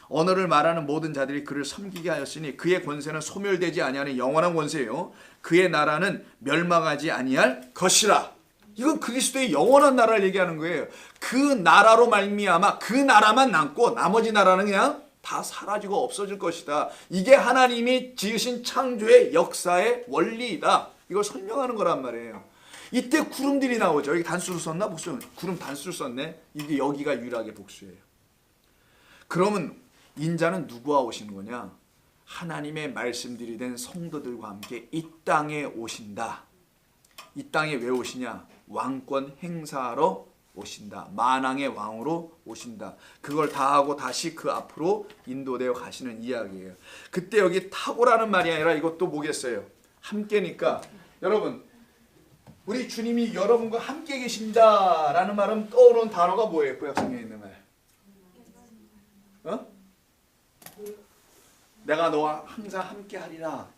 언어를 말하는 모든 자들이 그를 섬기게 하였으니 그의 권세는 소멸되지 아니하는 영원한 권세요. 그의 나라는 멸망하지 아니할 것이라. 이건 그리스도의 영원한 나라를 얘기하는 거예요. 그 나라로 말미암아 그 나라만 남고 나머지 나라는 그냥 다 사라지고 없어질 것이다. 이게 하나님이 지으신 창조의 역사의 원리이다. 이걸 설명하는 거란 말이에요. 이때 구름들이 나오죠. 여기 단수로 썼나? 복수. 구름 단수로 썼네. 이게 여기가 유일하게 복수예요. 그러면 인자는 누구와 오시는 거냐? 하나님의 말씀들이 된 성도들과 함께 이 땅에 오신다. 이 땅에 왜 오시냐? 왕권 행사하러 오신다. 만왕의 왕으로 오신다. 그걸 다 하고 다시 그 앞으로 인도되어 가시는 이야기예요. 그때 여기 타고라는 말이 아니라 이것도 뭐겠어요? 함께니까. 여러분, 우리 주님이 여러분과 함께 계신다라는 말은 떠오르는 단어가 뭐예요? 구약성경에 있는 말. 어? 내가 너와 항상 함께 하리라.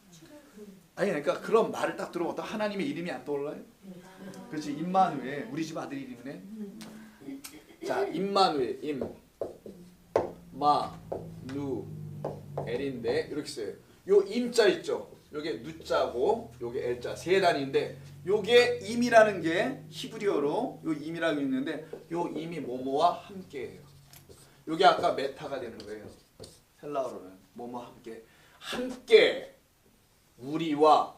아니, 그러니까 그런 말을 딱 들어보면 하나님의 이름이 안 떠올라요? 그렇지. 임마누엘. 우리 집 아들 이름이네. 자, 임마누엘. 임, 마, 누, 엘인데 이렇게 써요. 요 임자 있죠? 요게 누자고 요게 엘자 세 단인데, 요게 임이라는 게 히브리어로 요 임이라고 있는데, 요 임이 뭐뭐와 함께예요. 요게 아까 메타가 되는 거예요. 헬라어로는 뭐뭐 함께. 함께 우리와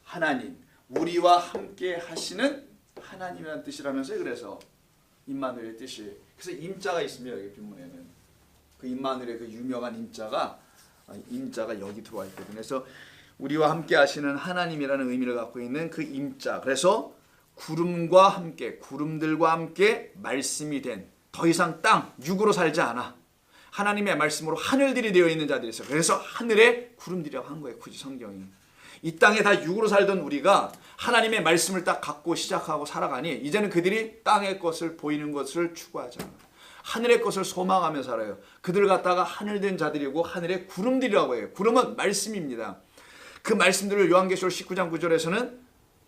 하나님, 우리와 함께 하시는 하나님이라는 뜻이라면서요. 그래서 임마누엘의 뜻이. 그래서 임자가 있습니다. 여기 빈문에는 그 임마누엘의 그 유명한 임자가 여기 들어와 있거든요. 그래서 우리와 함께 하시는 하나님이라는 의미를 갖고 있는 그 임자. 그래서 구름과 함께, 구름들과 함께 말씀이 된, 더 이상 땅, 육으로 살지 않아. 하나님의 말씀으로 하늘들이 되어 있는 자들이 있어요. 그래서 하늘에 구름들이라고 한 거예요. 굳이 성경이. 이 땅에 다 육으로 살던 우리가 하나님의 말씀을 딱 갖고 시작하고 살아가니 이제는 그들이 땅의 것을, 보이는 것을 추구하잖아. 하늘의 것을 소망하며 살아요. 그들 갖다가 하늘된 자들이고 하늘의 구름들이라고 해요. 구름은 말씀입니다. 그 말씀들을 요한계시록 19장 9절에서는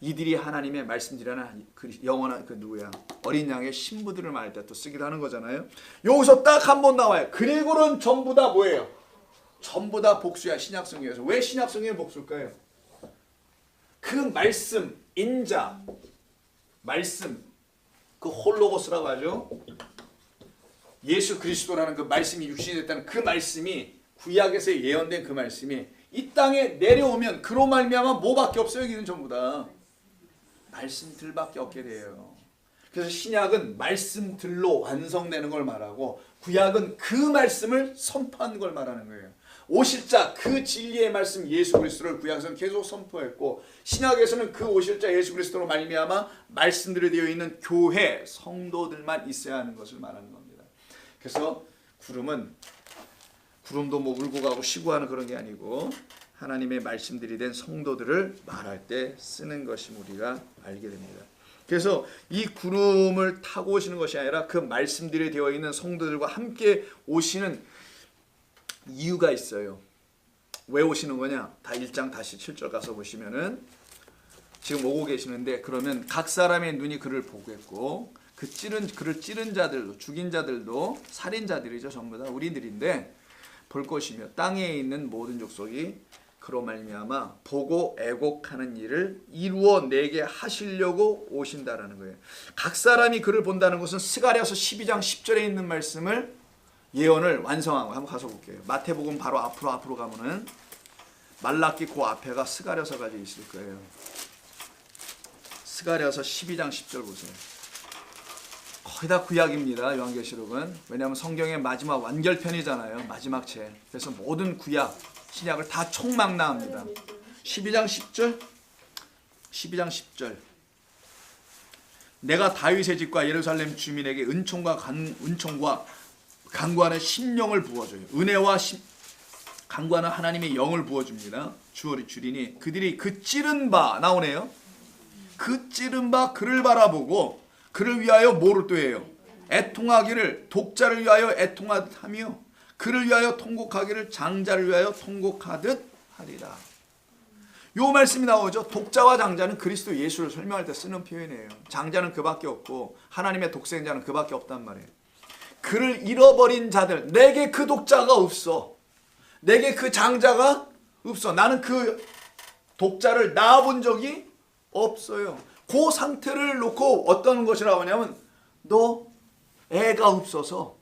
이들이 하나님의 말씀들이라는 그 영원한 그 누구야? 어린 양의 신부들을 말할 때 또 쓰기도 하는 거잖아요. 여기서 딱 한 번 나와요. 그리고는 전부 다 뭐예요? 전부 다 복수야. 신약성경에서. 왜 신약성경이 복수일까요? 그 말씀, 인자, 말씀, 그 홀로고스라고 하죠. 예수 그리스도라는 그 말씀이 육신이 됐다는 그 말씀이, 구약에서 예언된 그 말씀이 이 땅에 내려오면 그로 말미암아 뭐밖에 없어요. 여기는 전부 다 말씀들밖에 없게 돼요. 그래서 신약은 말씀들로 완성되는 걸 말하고 구약은 그 말씀을 선포하는 걸 말하는 거예요. 오실 자 그 진리의 말씀 예수 그리스도를 구약에서는 계속 선포했고 신약에서는 그 오실 자 예수 그리스도로 말미암아 말씀들이 되어 있는 교회 성도들만 있어야 하는 것을 말하는 겁니다. 그래서 구름도 뭐 울고 가고 쉬고 하는 그런 게 아니고 하나님의 말씀들이 된 성도들을 말할 때 쓰는 것이 우리가 알게 됩니다. 그래서 이 구름을 타고 오시는 것이 아니라 그 말씀들이 되어 있는 성도들과 함께 오시는 이유가 있어요. 왜 오시는 거냐? 다 1장 다시 7절 가서 보시면은 지금 오고 계시는데 그러면 각 사람의 눈이 그를 보겠고 그를 찌른 자들도 죽인 자들도 살인자들이죠. 전부 다 우리들인데 볼 것이며 땅에 있는 모든 족속이 그로 말미암아 보고 애곡하는 일을 이루어 내게 하시려고 오신다라는 거예요. 각 사람이 그를 본다는 것은 스가랴서 12장 10절에 있는 말씀을 예언을 완성한 거 한번 가서 볼게요. 마태복음 바로 앞으로 가면은 말라기 그 앞에가 스가랴서까지 있을 거예요. 스가랴서 12장 10절 보세요. 거의 다 구약입니다. 요한계시록은. 왜냐하면 성경의 마지막 완결편이잖아요. 마지막 책. 그래서 모든 구약, 신약을 다 총망라합니다. 12장 10절. 12장 10절. 내가 다윗의 집과 예루살렘 주민에게 은총과 간구하는 심령을 부어줘요. 은혜와 간구하는 하나님의 영을 부어줍니다. 주리니 그들이 그 찌른 바 나오네요. 그 찌른 바 그를 바라보고 그를 위하여 뭐를 또 해요? 애통하기를 독자를 위하여 애통하며 그를 위하여 통곡하기를 장자를 위하여 통곡하듯 하리라. 요 말씀이 나오죠. 독자와 장자는 그리스도 예수를 설명할 때 쓰는 표현이에요. 장자는 그밖에 없고 하나님의 독생자는 그밖에 없단 말이에요. 그를 잃어버린 자들, 내게 그 독자가 없어. 내게 그 장자가 없어. 나는 그 독자를 낳아본 적이 없어요. 그 상태를 놓고 어떤 것이라고 하냐면 너 애가 없어서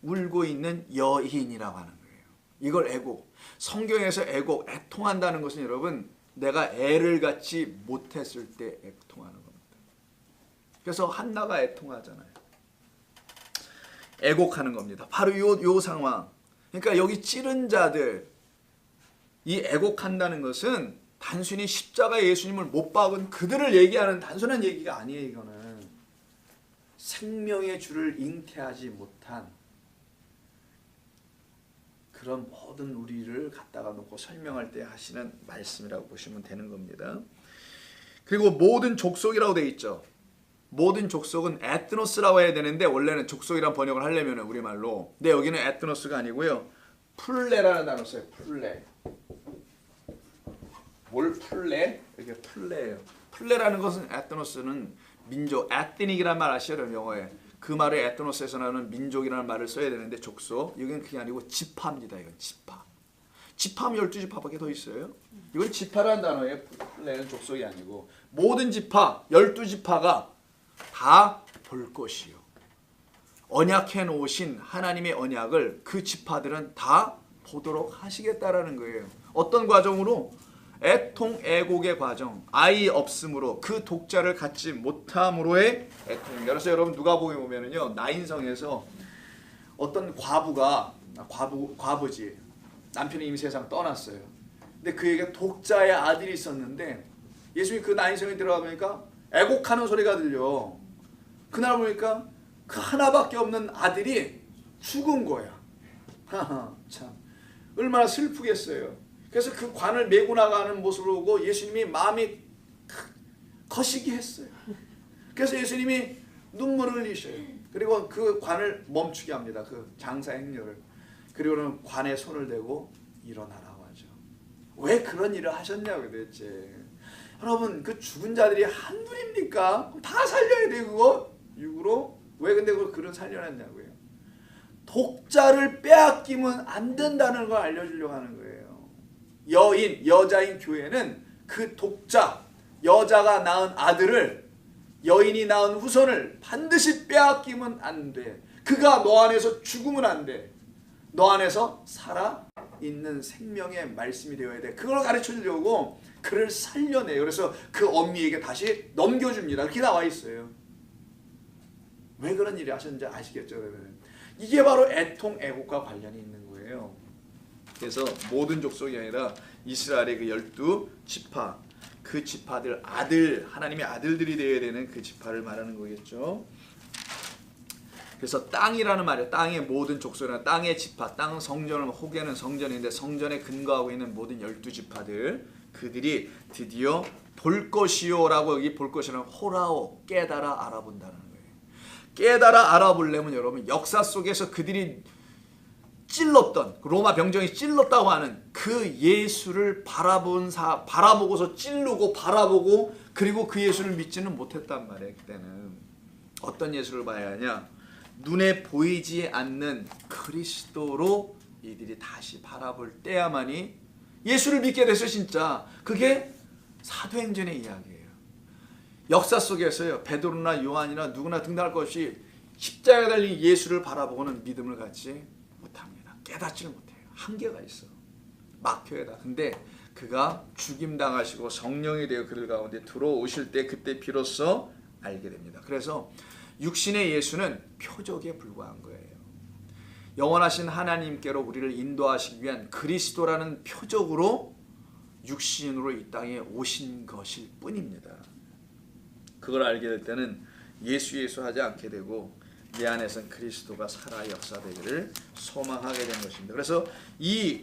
울고 있는 여인이라고 하는 거예요. 이걸 애곡. 성경에서 애곡, 애통한다는 것은 여러분 내가 애를 갖지 못했을 때 애통하는 겁니다. 그래서 한나가 애통하잖아요. 애곡하는 겁니다. 바로 요 상황. 그러니까 여기 찌른 자들 이 애곡한다는 것은 단순히 십자가에 예수님을 못 박은 그들을 얘기하는 단순한 얘기가 아니에요. 이거는 생명의 주를 잉태하지 못한 그런 모든 우리를 갖다가 놓고 설명할 때 하시는 말씀이라고 보시면 되는 겁니다. 그리고 모든 족속이라고 되어 있죠. 모든 족속은 에트노스라고 해야 되는데 원래는 족속이란 번역을 하려면 우리말로 근데 여기는 에트노스가 아니고요. 풀레라는 단어 써요. 풀레. 뭘 풀레? 이게 풀레예요. 풀레라는 것은 에트노스는 민족, 에트닉이라는 말 아시죠? 영어에. 그 말을 에트노스에서 나오는 민족이라는 말을 써야 되는데 족속. 여기는 그게 아니고 지파입니다. 이건 지파. 지파하면 12지파밖에 더 있어요. 이건 지파라는 단어예요. 풀레는 족속이 아니고 모든 지파, 12지파가 다 볼 것이요. 언약해 놓으신 하나님의 언약을 그 지파들은 다 보도록 하시겠다라는 거예요. 어떤 과정으로? 애통 애곡의 과정. 아이 없음으로 그 독자를 갖지 못함으로의 애통입니다. 그래서 여러분 누가복음에 보면은요. 나인성에서 어떤 과부지 남편이 이미 세상 떠났어요. 근데 그에게 독자의 아들이 있었는데 예수님이 그 나인성에 들어가 보니까 애곡하는 소리가 들려. 그날 보니까 그 하나밖에 없는 아들이 죽은 거야. 참 얼마나 슬프겠어요. 그래서 그 관을 메고 나가는 모습을 보고 예수님이 마음이 거시기 했어요. 그래서 예수님이 눈물을 흘리셔요. 그리고 그 관을 멈추게 합니다. 그 장사 행렬을. 그리고는 관에 손을 대고 일어나라고 하죠. 왜 그런 일을 하셨냐고 도대체. 여러분 그 죽은 자들이 한둘입니까? 다 살려야 돼 그거? 육으로? 왜 근데 그걸 살려놨냐고요. 독자를 빼앗기면 안 된다는 걸 알려주려고 하는 거예요. 여자인 교회는 그 독자, 여자가 낳은 아들을 여인이 낳은 후손을 반드시 빼앗기면 안 돼. 그가 너 안에서 죽으면 안 돼. 너 안에서 살아나야 있는 생명의 말씀이 되어야 돼. 그걸 가르쳐 주려고 그를 살려내요. 그래서 그 엄니에게 다시 넘겨줍니다. 그렇게 나와 있어요. 왜 그런 일이 하셨는지 아시겠죠? 여러분? 이게 바로 애통 애국과 관련이 있는 거예요. 그래서 모든 족속이 아니라 이스라엘의 그 12지파, 그 지파들 아들, 하나님의 아들들이 되어야 되는 그 지파를 말하는 거겠죠. 그래서 땅이라는 말이에요. 땅의 모든 족속이나 땅의 지파, 땅 성전을 호개는 성전인데 성전에 근거하고 있는 모든 12지파들, 그들이 드디어 볼 것이요라고, 여기 볼 것이라는 호라오, 깨달아 알아본다는 거예요. 깨달아 알아보려면 여러분 역사 속에서 그들이 찔렀던, 로마 병정이 찔렀다고 하는 그 예수를 바라보고서 찔르고 바라보고, 그리고 그 예수를 믿지는 못했단 말이에요. 그때는 어떤 예수를 봐야 하냐, 눈에 보이지 않는 그리스도로 이들이 다시 바라볼 때야만이 예수를 믿게 됐어요. 진짜 그게 사도행전의 이야기예요. 역사 속에서요, 베드로나 요한이나 누구나 등단할 것 없이 십자가에 달린 예수를 바라보고는 믿음을 갖지 못합니다. 깨닫지를 못해요. 한계가 있어. 막혀야다. 근데 그가 죽임당하시고 성령이 되어 그들 가운데 들어오실 때, 그때 비로소 알게 됩니다. 그래서 육신의 예수는 표적에 불과한 거예요. 영원하신 하나님께로 우리를 인도하시기 위한 그리스도라는 표적으로 육신으로 이 땅에 오신 것일 뿐입니다. 그걸 알게 될 때는 예수 하지 않게 되고 내 안에서는 그리스도가 살아 역사되기를 소망하게 된 것입니다. 그래서 이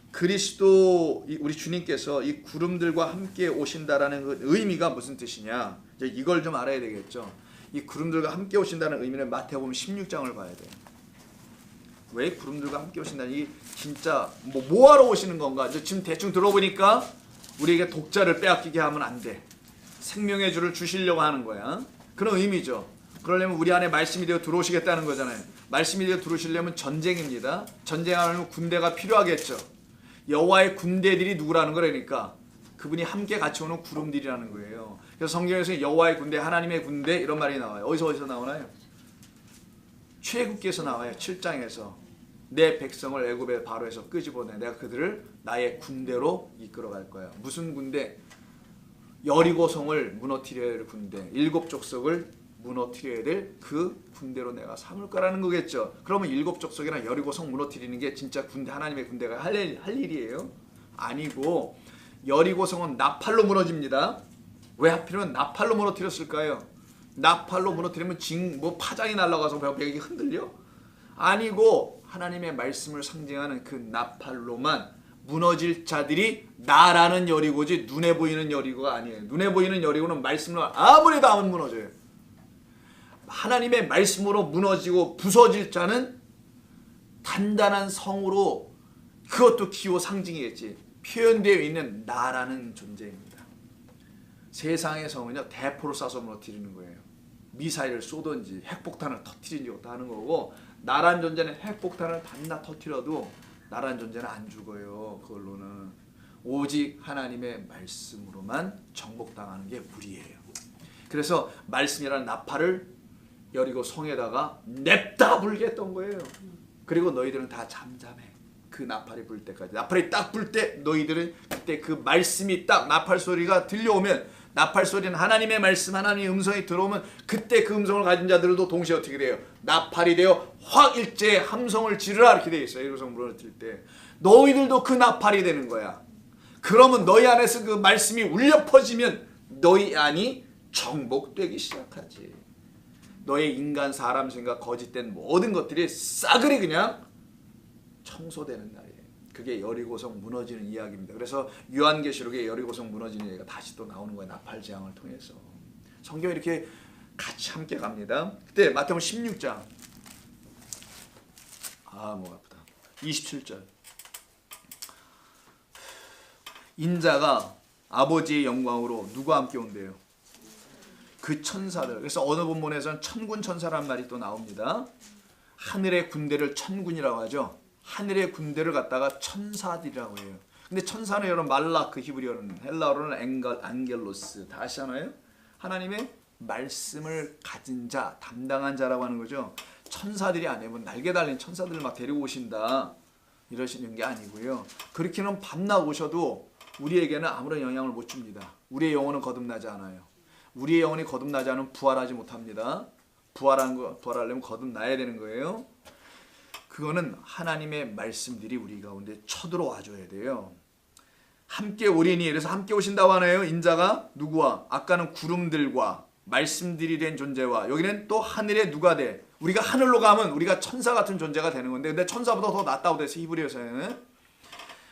그리스도, 우리 주님께서 이 구름들과 함께 오신다라는 그 의미가 무슨 뜻이냐, 이걸 좀 알아야 되겠죠. 이 구름들과 함께 오신다는 의미는 마태복음 16장을 봐야 돼요. 왜 구름들과 함께 오신다는, 이 진짜 뭐하러 오시는 건가? 지금 대충 들어보니까 우리에게 독자를 빼앗기게 하면 안 돼. 생명의 주를 주시려고 하는 거야. 그런 의미죠. 그러려면 우리 안에 말씀이 되어 들어오시겠다는 거잖아요. 말씀이 되어 들어오시려면 전쟁입니다. 전쟁하려면 군대가 필요하겠죠. 여호와의 군대들이 누구라는 거라니까 그분이 함께 같이 오는 구름들이라는 거예요. 그래서 성경에서 여호와의 군대, 하나님의 군대 이런 말이 나와요. 어디서 나오나요? 출애굽기에서 나와요. 7장에서 내 백성을 애굽의 바로에서 끄집어내 내가 그들을 나의 군대로 이끌어갈 거야. 무슨 군대? 여리고성을 무너뜨려야 될 군대, 7족속을 무너뜨려야 될 그 군대로 내가 삼을 거라는 거겠죠. 그러면 7족속이나 여리고성 무너뜨리는 게 진짜 군대, 하나님의 군대가 할 일이에요? 아니고 여리고성은 나팔로 무너집니다. 왜 하필이면 나팔로 무너뜨렸을까요? 나팔로 무너뜨리면 파장이 날아가서 벽이 흔들려? 아니고 하나님의 말씀을 상징하는 그 나팔로만 무너질 자들이 나라는 여리고지 눈에 보이는 여리고가 아니에요. 눈에 보이는 여리고는 말씀으로 아무리 다 무너져요. 하나님의 말씀으로 무너지고 부서질 자는 단단한 성으로, 그것도 기호 상징이겠지, 표현되어 있는 나라는 존재입니다. 세상의 성은요, 대포를 쏴서 무너뜨리는 거예요. 미사일을 쏘든지 핵폭탄을 터뜨리는 것도 하는 거고, 나라는 존재는 핵폭탄을 단나 터뜨려도 나라는 존재는 안 죽어요. 그걸로는 오직 하나님의 말씀으로만 정복당하는 게 우리예요. 그래서 말씀이라는 나팔을 여리고 성에다가 냅다 불게 했던 거예요. 그리고 너희들은 다 잠잠해. 그 나팔이 불 때까지. 나팔이 딱 불 때 너희들은 그때 그 말씀이 딱 나팔 소리가 들려오면, 나팔 소리는 하나님의 말씀, 하나님의 음성이 들어오면 그때 그 음성을 가진 자들도 동시에 어떻게 돼요? 나팔이 되어 확 일제히 함성을 지르라 이렇게 되어 있어요. 여리고성 무너뜨릴 때 너희들도 그 나팔이 되는 거야. 그러면 너희 안에서 그 말씀이 울려 퍼지면 너희 안이 정복되기 시작하지. 너의 인간, 사람 생각, 거짓된 모든 것들이 싸그리 그냥 청소되는 날이에요. 그게 여리고성 무너지는 이야기입니다. 그래서 요한계시록에 여리고성 무너지는 얘기가 다시 또 나오는 거예요. 나팔 재앙을 통해서. 성경이 이렇게 같이 함께 갑니다. 그때 마태복음 16장. 목 아프다. 27절. 인자가 아버지의 영광으로 누구와 함께 온대요? 그 천사들. 그래서 어느 본문에서는 천군 천사란 말이 또 나옵니다. 하늘의 군대를 천군이라고 하죠. 하늘의 군대를 갖다가 천사들이라고 해요. 근데 천사는 여러분 말락, 그 히브리어는, 헬라어로는 안겔로스, 다시 하나요? 하나님의 말씀을 가진 자, 담당한 자라고 하는 거죠. 천사들이 아니면 날개 달린 천사들을 막 데리고 오신다. 이러시는 게 아니고요. 그렇게는 밤낮 오셔도 우리에게는 아무런 영향을 못 줍니다. 우리의 영혼은 거듭나지 않아요. 우리의 영혼이 거듭나지 않으면 부활하지 못합니다. 부활하려면 거듭나야 되는 거예요. 그거는 하나님의 말씀들이 우리 가운데 쳐들어와 줘야 돼요. 함께 오리니, 그래서 함께 오신다고 하네요. 인자가 누구와? 아까는 구름들과 말씀들이 된 존재와, 여기는 또 하늘에 누가 돼? 우리가 하늘로 가면 우리가 천사 같은 존재가 되는 건데, 근데 천사보다 더 낫다고 돼서 히브리서에는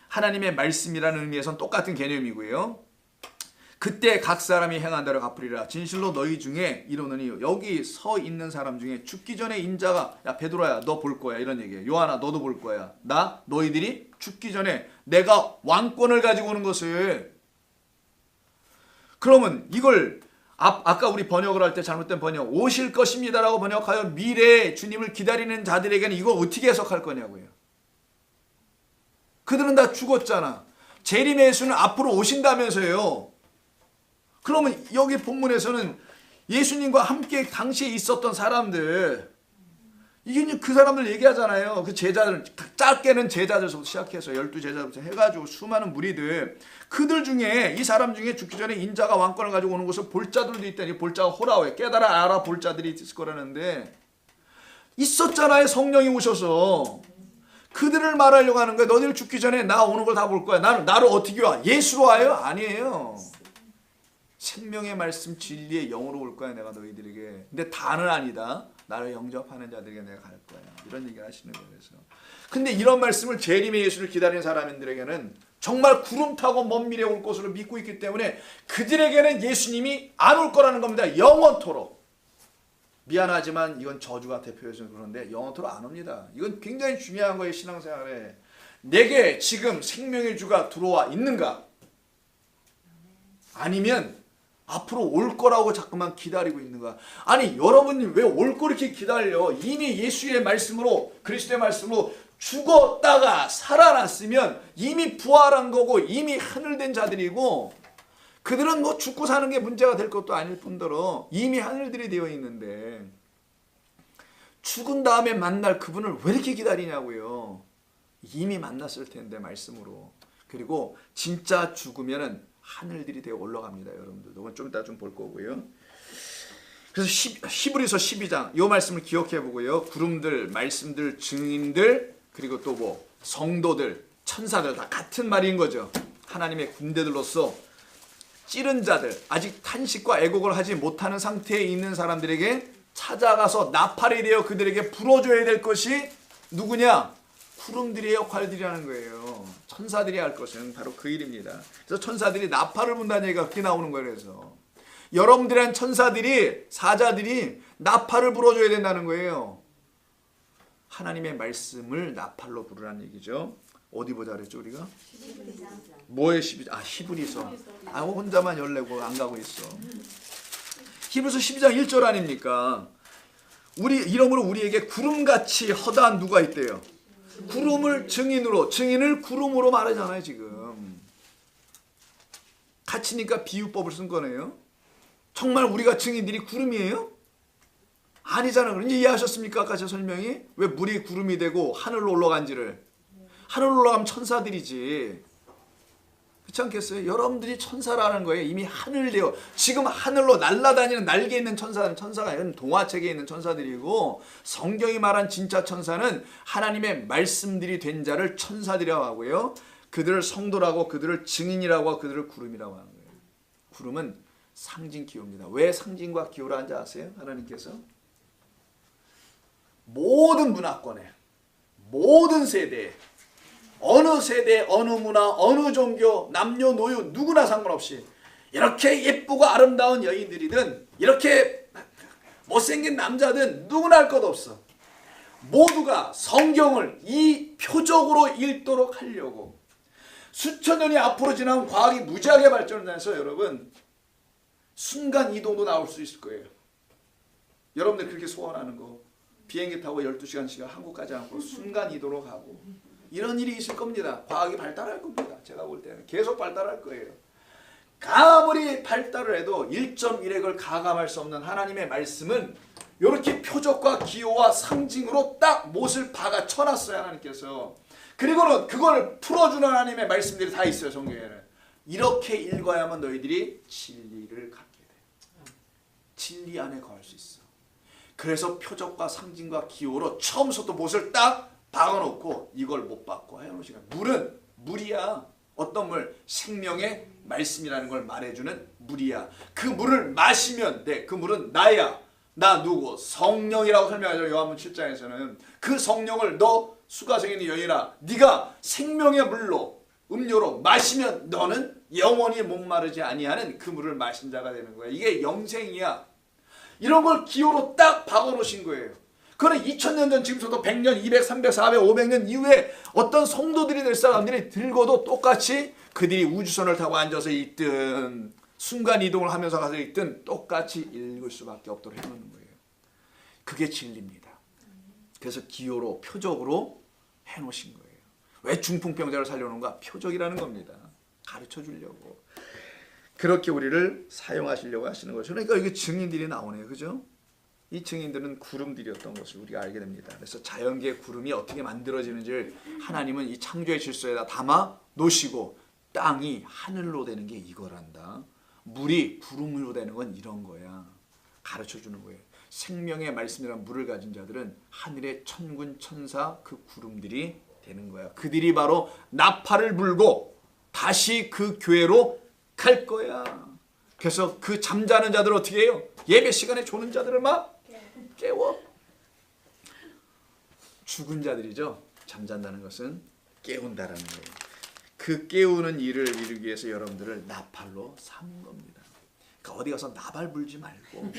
하나님의 말씀이라는 의미에서는 똑같은 개념이고요. 그때 각 사람이 행한 대로 갚으리라. 진실로 너희 중에 이르노니, 여기 서 있는 사람 중에 죽기 전에 인자가, 야 베드로야 너 볼 거야, 이런 얘기예요. 요한아 너도 볼 거야. 너희들이 죽기 전에 내가 왕권을 가지고 오는 것을. 그러면 이걸 아까 우리 번역을 할 때 잘못된 번역, 오실 것입니다라고 번역하여 미래에 주님을 기다리는 자들에게는 이걸 어떻게 해석할 거냐고요. 그들은 다 죽었잖아. 재림의 예수는 앞으로 오신다면서요. 그러면 여기 본문에서는 예수님과 함께 당시에 있었던 사람들, 이게 그 사람들 얘기하잖아요. 그 제자들, 짧게는 제자들부터 시작해서 12제자부터 해가지고 수많은 무리들, 그들 중에 이 사람 중에 죽기 전에 인자가 왕권을 가지고 오는 것을 볼 자들도 있다니. 볼 자가 호라오에 깨달아 알아 볼 자들이 있을 거라는데, 있었잖아요. 성령이 오셔서 그들을 말하려고 하는 거예요. 너희들 죽기 전에 나 오는 걸 다 볼 거야. 나를 어떻게 와? 예수로 와요? 아니에요. 생명의 말씀 진리의 영으로 올 거야 내가 너희들에게. 근데 다는 아니다. 나를 영접하는 자들에게 내가 갈 거야. 이런 얘기를 하시는 거예요. 그래서. 근데 이런 말씀을 재림의 예수를 기다리는 사람들에게는 정말 구름 타고 먼 미래에 올 것으로 믿고 있기 때문에 그들에게는 예수님이 안 올 거라는 겁니다. 영원토록. 미안하지만 이건 저주가 대표해서 그런데 영원토록 안 옵니다. 이건 굉장히 중요한 거예요. 신앙생활에. 내게 지금 생명의 주가 들어와 있는가? 아니면 앞으로 올 거라고 자꾸만 기다리고 있는가? 아니 여러분이 왜 올 거 이렇게 기다려? 이미 예수의 말씀으로, 그리스도의 말씀으로 죽었다가 살아났으면 이미 부활한 거고 이미 하늘된 자들이고, 그들은 뭐 죽고 사는 게 문제가 될 것도 아닐 뿐더러 이미 하늘들이 되어 있는데 죽은 다음에 만날 그분을 왜 이렇게 기다리냐고요. 이미 만났을 텐데 말씀으로. 그리고 진짜 죽으면은 하늘들이 되어 올라갑니다. 여러분들 이건 좀 이따 좀 볼 거고요. 그래서 히브리서 12장 이 말씀을 기억해 보고요. 구름들, 말씀들, 증인들, 그리고 또 뭐 성도들, 천사들 다 같은 말인 거죠. 하나님의 군대들로서 찌른 자들, 아직 탄식과 애곡을 하지 못하는 상태에 있는 사람들에게 찾아가서 나팔이 되어 그들에게 불어줘야 될 것이 누구냐? 구름들의 역할들이라는 거예요. 천사들이 할 것은 바로 그 일입니다. 그래서 천사들이 나팔을 분다는 얘기가 그렇게 나오는 거예요. 그래서 여러분들한 천사들이, 사자들이 나팔을 불어줘야 된다는 거예요. 하나님의 말씀을 나팔로 부르라는 얘기죠. 어디 보자 그랬죠 우리가? 뭐의 12장? 아 히브리서. 아 혼자만 열내고 안 가고 있어. 히브리서 12장 1절 아닙니까? 우리 이러므로 우리에게 구름같이 허다한 누가 있대요. 구름을 증인으로, 증인을 구름으로 말하잖아요. 지금 같이니까 비유법을 쓴 거네요. 정말 우리가 증인들이 구름이에요? 아니잖아요. 이제 이해하셨습니까? 아까 제 설명이 왜 물이 구름이 되고 하늘로 올라간지를. 하늘로 올라가면 천사들이지. 그렇지 않겠어요? 여러분들이 천사라는 거예요. 이미 하늘 되어 지금 하늘로 날아다니는 날개 있는 천사는 천사가 아니라 동화책에 있는 천사들이고, 성경이 말한 진짜 천사는 하나님의 말씀들이 된 자를 천사들이라고 하고요. 그들을 성도라고, 그들을 증인이라고 하고, 그들을 구름이라고 하는 거예요. 구름은 상징 기호입니다. 왜 상징과 기호라 하는지 아세요? 하나님께서 모든 문화권에, 모든 세대에, 어느 세대, 어느 문화, 어느 종교, 남녀노소 누구나 상관없이 이렇게 예쁘고 아름다운 여인들이든 이렇게 못생긴 남자든 누구나 할 것 없어. 모두가 성경을 이 표적으로 읽도록 하려고 수천 년이 앞으로 지나면 과학이 무지하게 발전해서 여러분 순간 이동도 나올 수 있을 거예요. 여러분들 그렇게 소원하는 거, 비행기 타고 12시간씩 한국까지 하고 순간 이동으로 가고 이런 일이 있을 겁니다. 과학이 발달할 겁니다. 제가 볼 때는 계속 발달할 거예요. 아무리 발달을 해도 1.1핵을 가감할 수 없는 하나님의 말씀은 이렇게 표적과 기호와 상징으로 딱 못을 박아 쳐놨어요. 하나님께서. 그리고는 그걸 풀어주는 하나님의 말씀들이 다 있어요. 성경에는. 이렇게 읽어야만 너희들이 진리를 갖게 돼. 진리 안에 거할 수 있어. 그래서 표적과 상징과 기호로 처음부터 못을 딱 박아놓고 이걸 못 받고 해놓으시는 거야. 물은 물이야. 어떤 물? 생명의 말씀이라는 걸 말해주는 물이야. 그 물을 마시면 돼. 그 물은 나야. 나 누구? 성령이라고 설명하죠. 요한복음 7장에서는. 그 성령을 너 수가성에 있는 여인아, 네가 생명의 물로 음료로 마시면 너는 영원히 목마르지 아니하는 그 물을 마신 자가 되는 거야. 이게 영생이야. 이런 걸 기호로 딱 박아놓으신 거예요. 그거는 2000년 전 지금부터 100년, 200, 300, 400, 500년 이후에 어떤 성도들이 될 사람들이 들고도 똑같이 그들이 우주선을 타고 앉아서 있든 순간이동을 하면서 가서 있든 똑같이 읽을 수밖에 없도록 해놓는 거예요. 그게 진리입니다. 그래서 기호로 표적으로 해놓으신 거예요. 왜 중풍병자를 살려놓은가? 표적이라는 겁니다. 가르쳐 주려고. 그렇게 우리를 사용하시려고 하시는 거죠. 그러니까 이게 증인들이 나오네요. 그죠? 이 증인들은 구름들이었던 것을 우리가 알게 됩니다. 그래서 자연계의 구름이 어떻게 만들어지는지를 하나님은 이 창조의 질서에다 담아 놓으시고 땅이 하늘로 되는 게 이거란다. 물이 구름으로 되는 건 이런 거야. 가르쳐 주는 거예요. 생명의 말씀이란 물을 가진 자들은 하늘의 천군 천사 그 구름들이 되는 거야. 그들이 바로 나팔을 불고 다시 그 교회로 갈 거야. 그래서 그 잠자는 자들을 어떻게 해요? 예배 시간에 조는 자들을 막 깨워. 죽은 자들이죠. 잠잔다는 것은 깨운다라는 거예요. 그 깨우는 일을 이루기 위해서 여러분들을 나팔로 삼은 겁니다. 그러니까 어디 가서 나발 불지 말고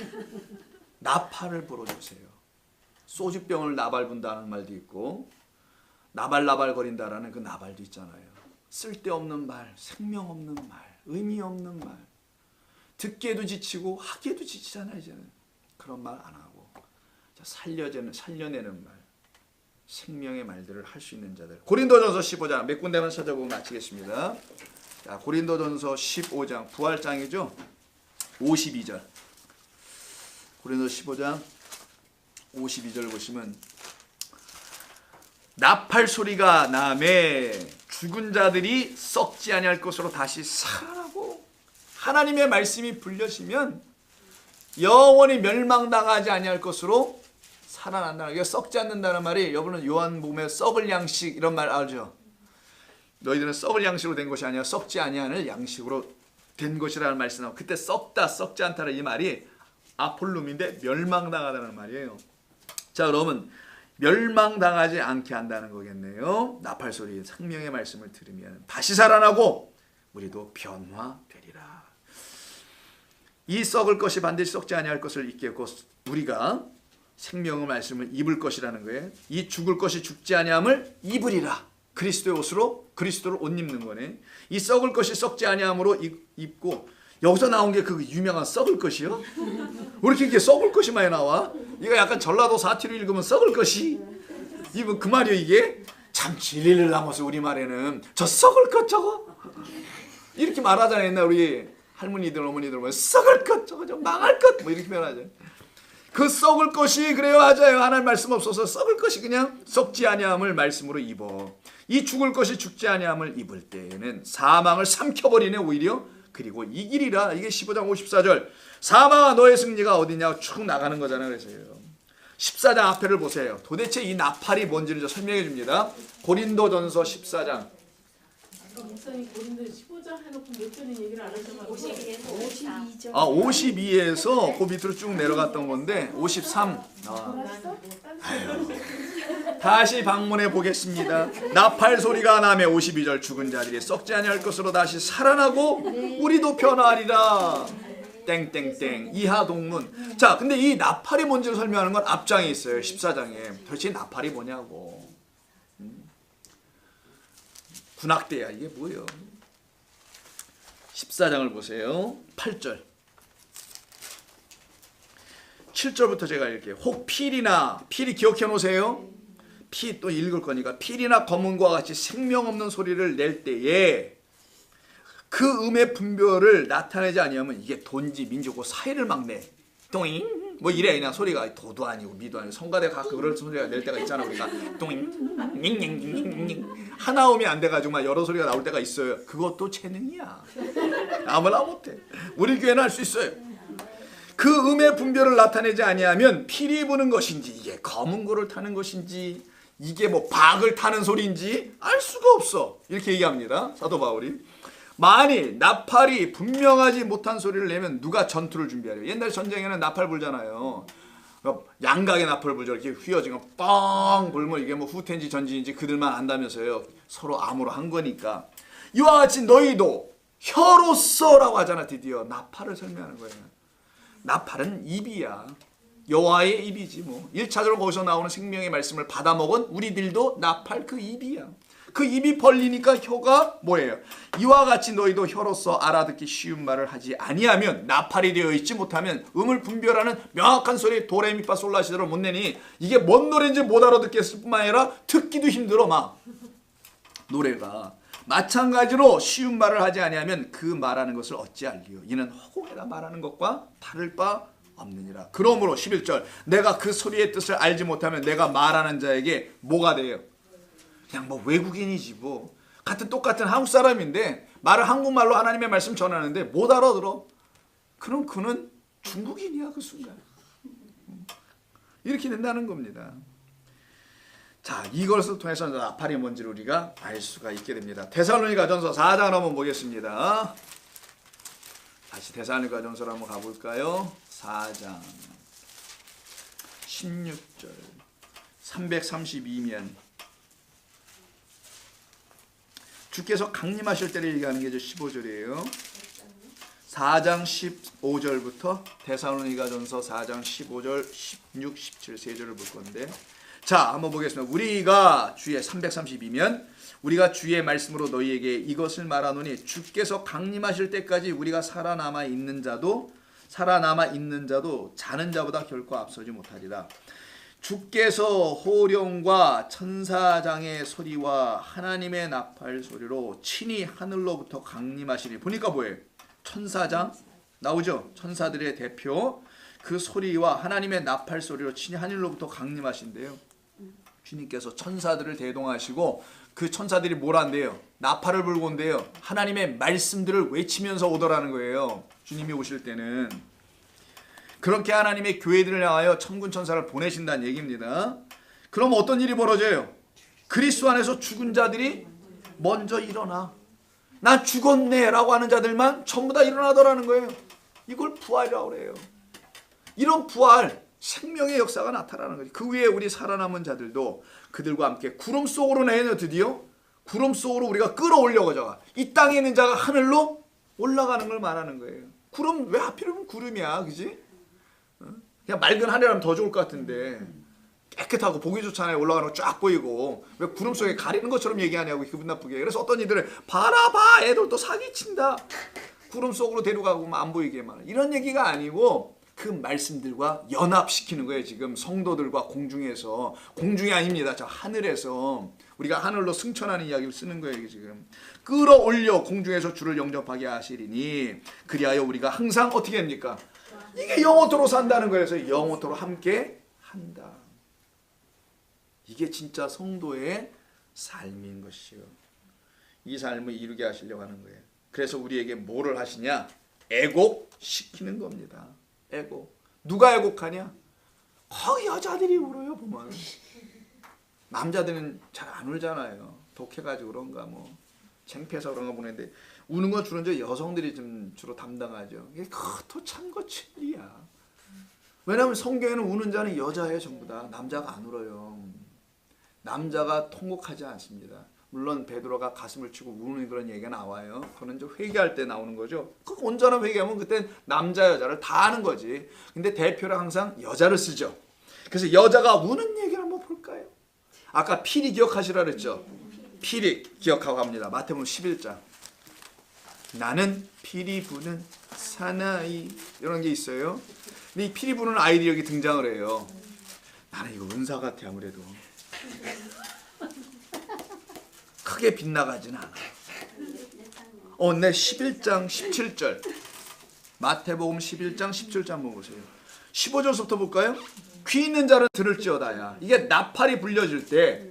나팔을 불어주세요. 소주병을 나발 분다는 말도 있고 나발나발 거린다라는 그 나발도 있잖아요. 쓸데없는 말, 생명 없는 말, 의미 없는 말, 듣기에도 지치고 하기에도 지치잖아요. 이제는 그런 말 안 하고 살려내는 말, 생명의 말들을 할 수 있는 자들. 고린도전서 15장 몇 군데만 찾아보고 마치겠습니다. 자, 고린도전서 15장 부활장이죠. 52절. 고린도 15장 52절 보시면 나팔 소리가 나매 죽은 자들이 썩지 아니할 것으로 다시 살아나고 하나님의 말씀이 불려지면 영원히 멸망당하지 아니할 것으로 살아난다. 이게 썩지 않는다는 말이 여러분은 요한복음에 썩을 양식 이런 말 알죠? 너희들은 썩을 양식으로 된 것이 아니라 썩지 아니하는 양식으로 된 것이라는 말씀 나오고 그때 썩다 썩지 않다는 이 말이 아폴룸인데 멸망당하다는 말이에요. 자, 그러면 멸망당하지 않게 한다는 거겠네요. 나팔 소리 생명의 말씀을 들으면 다시 살아나고 우리도 변화되리라. 이 썩을 것이 반드시 썩지 아니할 것을 잊겠고 우리가 생명의 말씀을 입을 것이라는 거예요. 이 죽을 것이 죽지 아니함을 입으리라. 그리스도의 옷으로 그리스도를 옷 입는 거네. 이 썩을 것이 썩지 아니함으로 입고 여기서 나온 게 그 유명한 썩을 것이요? 왜 이렇게 썩을 것이 많이 나와? 이거 약간 전라도 사투리 읽으면 썩을 것이 이거 그 말이요. 이게 참 진리를 담아서 우리말에는 저 썩을 것 저거 이렇게 말하잖아요. 옛날 우리 할머니들 어머니들 뭐 썩을 것 저거 저 망할 것 뭐 이렇게 말하죠. 그 썩을 것이 그래요. 맞아요. 하나님 말씀 없어서 썩을 것이 그냥 썩지 아니함을 말씀으로 입어. 이 죽을 것이 죽지 아니함을 입을 때에는 사망을 삼켜버리네 오히려. 그리고 이기리라. 이게 15장 54절. 사망아 너의 승리가 어디냐 쭉 나가는 거잖아요. 그래서요. 14장 앞에를 보세요. 도대체 이 나팔이 뭔지를 좀 설명해 줍니다. 고린도전서 14장. 목사님 고린도 15장 해놓고 몇 절인 얘기를 안 하셔가지고 52절. 52에서 그 밑으로 쭉 내려갔던 건데 53. 다시 방문해 보겠습니다. 나팔 소리가 나매 52절 죽은 자들이 썩지 아니할 것으로 다시 살아나고 우리도 변화하리라. 땡땡땡 이하 동문. 자, 근데 이 나팔이 뭔지를 설명하는 건 앞장에 있어요. 14장에. 도대체 나팔이 뭐냐고. 군악대야 이게 뭐예요? 14장을 보세요. 8절. 7절부터 제가 읽을게요. 혹 필이나 필이 기억해 놓으세요. 피 또 읽을 거니까 필이나 검은과 같이 생명 없는 소리를 낼 때에 그 음의 분별을 나타내지 아니하면 이게 돈지 민주고 사이를 막네. 똥잉 뭐 이래 그냥 소리가 도도 아니고 미도 아니고 성가대 가끔 그럴 소리가 낼 때가 있잖아. 우리가 띵 하나음이 안 돼가지고 막 여러 소리가 나올 때가 있어요. 그것도 재능이야. 아무나 못해. 우리 교회는 할 수 있어요. 그 음의 분별을 나타내지 아니하면 피리 부는 것인지 이게 검은 고를 타는 것인지 이게 뭐 박을 타는 소리인지 알 수가 없어. 이렇게 얘기합니다. 사도 바울이. 만일 나팔이 분명하지 못한 소리를 내면 누가 전투를 준비하려. 옛날 전쟁에는 나팔 불잖아요. 양각의 나팔을 불죠. 이렇게 휘어지고 뻥 불면 이게 뭐 후퇴인지 전진인지 그들만 안다면서요. 서로 암으로 한 거니까. 이와 같이 너희도 혀로서라고 하잖아. 드디어 나팔을 설명하는 거예요. 나팔은 입이야. 여호와의 입이지 뭐. 1차적으로 거기서 나오는 생명의 말씀을 받아먹은 우리들도 나팔 그 입이야. 그 입이 벌리니까 혀가 뭐예요? 이와 같이 너희도 혀로서 알아듣기 쉬운 말을 하지 아니하면 나팔이 되어 있지 못하면 음을 분별하는 명확한 소리 도레미파솔라시도를 못 내니 이게 뭔 노래인지 못 알아듣겠을 뿐만 아니라 듣기도 힘들어 막 노래가. 마찬가지로 쉬운 말을 하지 아니하면 그 말하는 것을 어찌 알리요. 이는 허공에다 말하는 것과 다를 바 없느니라. 그러므로 11절 내가 그 소리의 뜻을 알지 못하면 내가 말하는 자에게 뭐가 돼요? 그냥 뭐 외국인이지 뭐. 똑같은 한국 사람인데 말을 한국말로 하나님의 말씀 전하는데 못 알아들어. 그럼 그는 중국인이야 그 순간. 이렇게 된다는 겁니다. 자, 이것을 통해서 나팔이 뭔지를 우리가 알 수가 있게 됩니다. 데살로니가전서 4장을 한번 보겠습니다. 다시 데살로니가전서로 한번 가볼까요? 4장 16절 332면 주께서 강림하실 때를 얘기하는 게 15절이에요. 4장 15절부터 데살로니가전서 4장 15절, 16, 17 세 절을 볼 건데 자, 한번 보겠습니다. 우리가 주의 332면 우리가 주의 말씀으로 너희에게 이것을 말하노니 주께서 강림하실 때까지 우리가 살아남아 있는 자도 자는 자보다 결코 앞서지 못하리라. 주께서 호령과 천사장의 소리와 하나님의 나팔 소리로 친히 하늘로부터 강림하시니 보니까 뭐예요? 천사장 나오죠? 천사들의 대표 그 소리와 하나님의 나팔 소리로 친히 하늘로부터 강림하신대요. 주님께서 천사들을 대동하시고 그 천사들이 뭘 한대요? 나팔을 불고 온대요. 하나님의 말씀들을 외치면서 오더라는 거예요. 주님이 오실 때는. 그렇게 하나님의 교회들을 향하여 천군 천사를 보내신다는 얘기입니다. 그럼 어떤 일이 벌어져요? 그리스도 안에서 죽은 자들이 먼저 일어나. 나 죽었네 라고 하는 자들만 전부 다 일어나더라는 거예요. 이걸 부활이라고 그래요. 이런 부활, 생명의 역사가 나타나는 거지. 그 위에 우리 살아남은 자들도 그들과 함께 구름 속으로 내는 드디어 구름 속으로 우리가 끌어올려가자가 이 땅에 있는 자가 하늘로 올라가는 걸 말하는 거예요. 구름 왜 하필이면 구름이야, 그지? 그냥 맑은 하늘이라면 더 좋을 것 같은데 깨끗하고 보기 좋잖아요. 올라가는 거 쫙 보이고 왜 구름 속에 가리는 것처럼 얘기하냐고 기분 나쁘게. 그래서 어떤 이들은 봐라 애들 또 사기친다. 구름 속으로 데려가고 안 보이게만. 이런 얘기가 아니고 그 말씀들과 연합시키는 거예요. 지금 성도들과 공중에서. 공중이 아닙니다. 저 하늘에서 우리가 하늘로 승천하는 이야기를 쓰는 거예요. 지금 끌어올려 공중에서 주를 영접하게 하시리니 그리하여 우리가 항상 어떻게 합니까? 이게 영원토록 산다는 거예요. 그래서 영원토록 함께 한다. 이게 진짜 성도의 삶인 것이요. 이 삶을 이루게 하시려고 하는 거예요. 그래서 우리에게 뭐를 하시냐? 애곡시키는 겁니다. 애곡. 누가 애곡하냐? 여자들이 울어요 보면. 남자들은 잘 안 울잖아요. 독해가지고 그런가 뭐 창피해서 그런가 보는데 우는 건 주로 이제 여성들이 좀 주로 담당하죠. 이게 거토찬 거 진리야. 왜냐하면 성경에는 우는 자는 여자예요 전부 다. 남자가 안 울어요. 남자가 통곡하지 않습니다. 물론 베드로가 가슴을 치고 우는 그런 얘기가 나와요. 그거는 이제 회개할 때 나오는 거죠. 그 온전한 회개하면 그때 남자 여자를 다 아는 거지. 근데 대표로 항상 여자를 쓰죠. 그래서 여자가 우는 얘기를 한번 볼까요? 아까 피리 기억하시라 그랬죠. 피리 기억하고 갑니다. 마태복음 11장. 나는 피리 부는 사나이 이런 게 있어요. 근데 이 피리 부는 아이들이 여기 등장을 해요. 나는 이거 은사 같아 아무래도. 크게 빗나가진 않아. 내 11장 17절 마태복음 11장 17절 한번 보세요. 15절부터 볼까요? 귀 있는 자는 들을지어다야. 이게 나팔이 불려질 때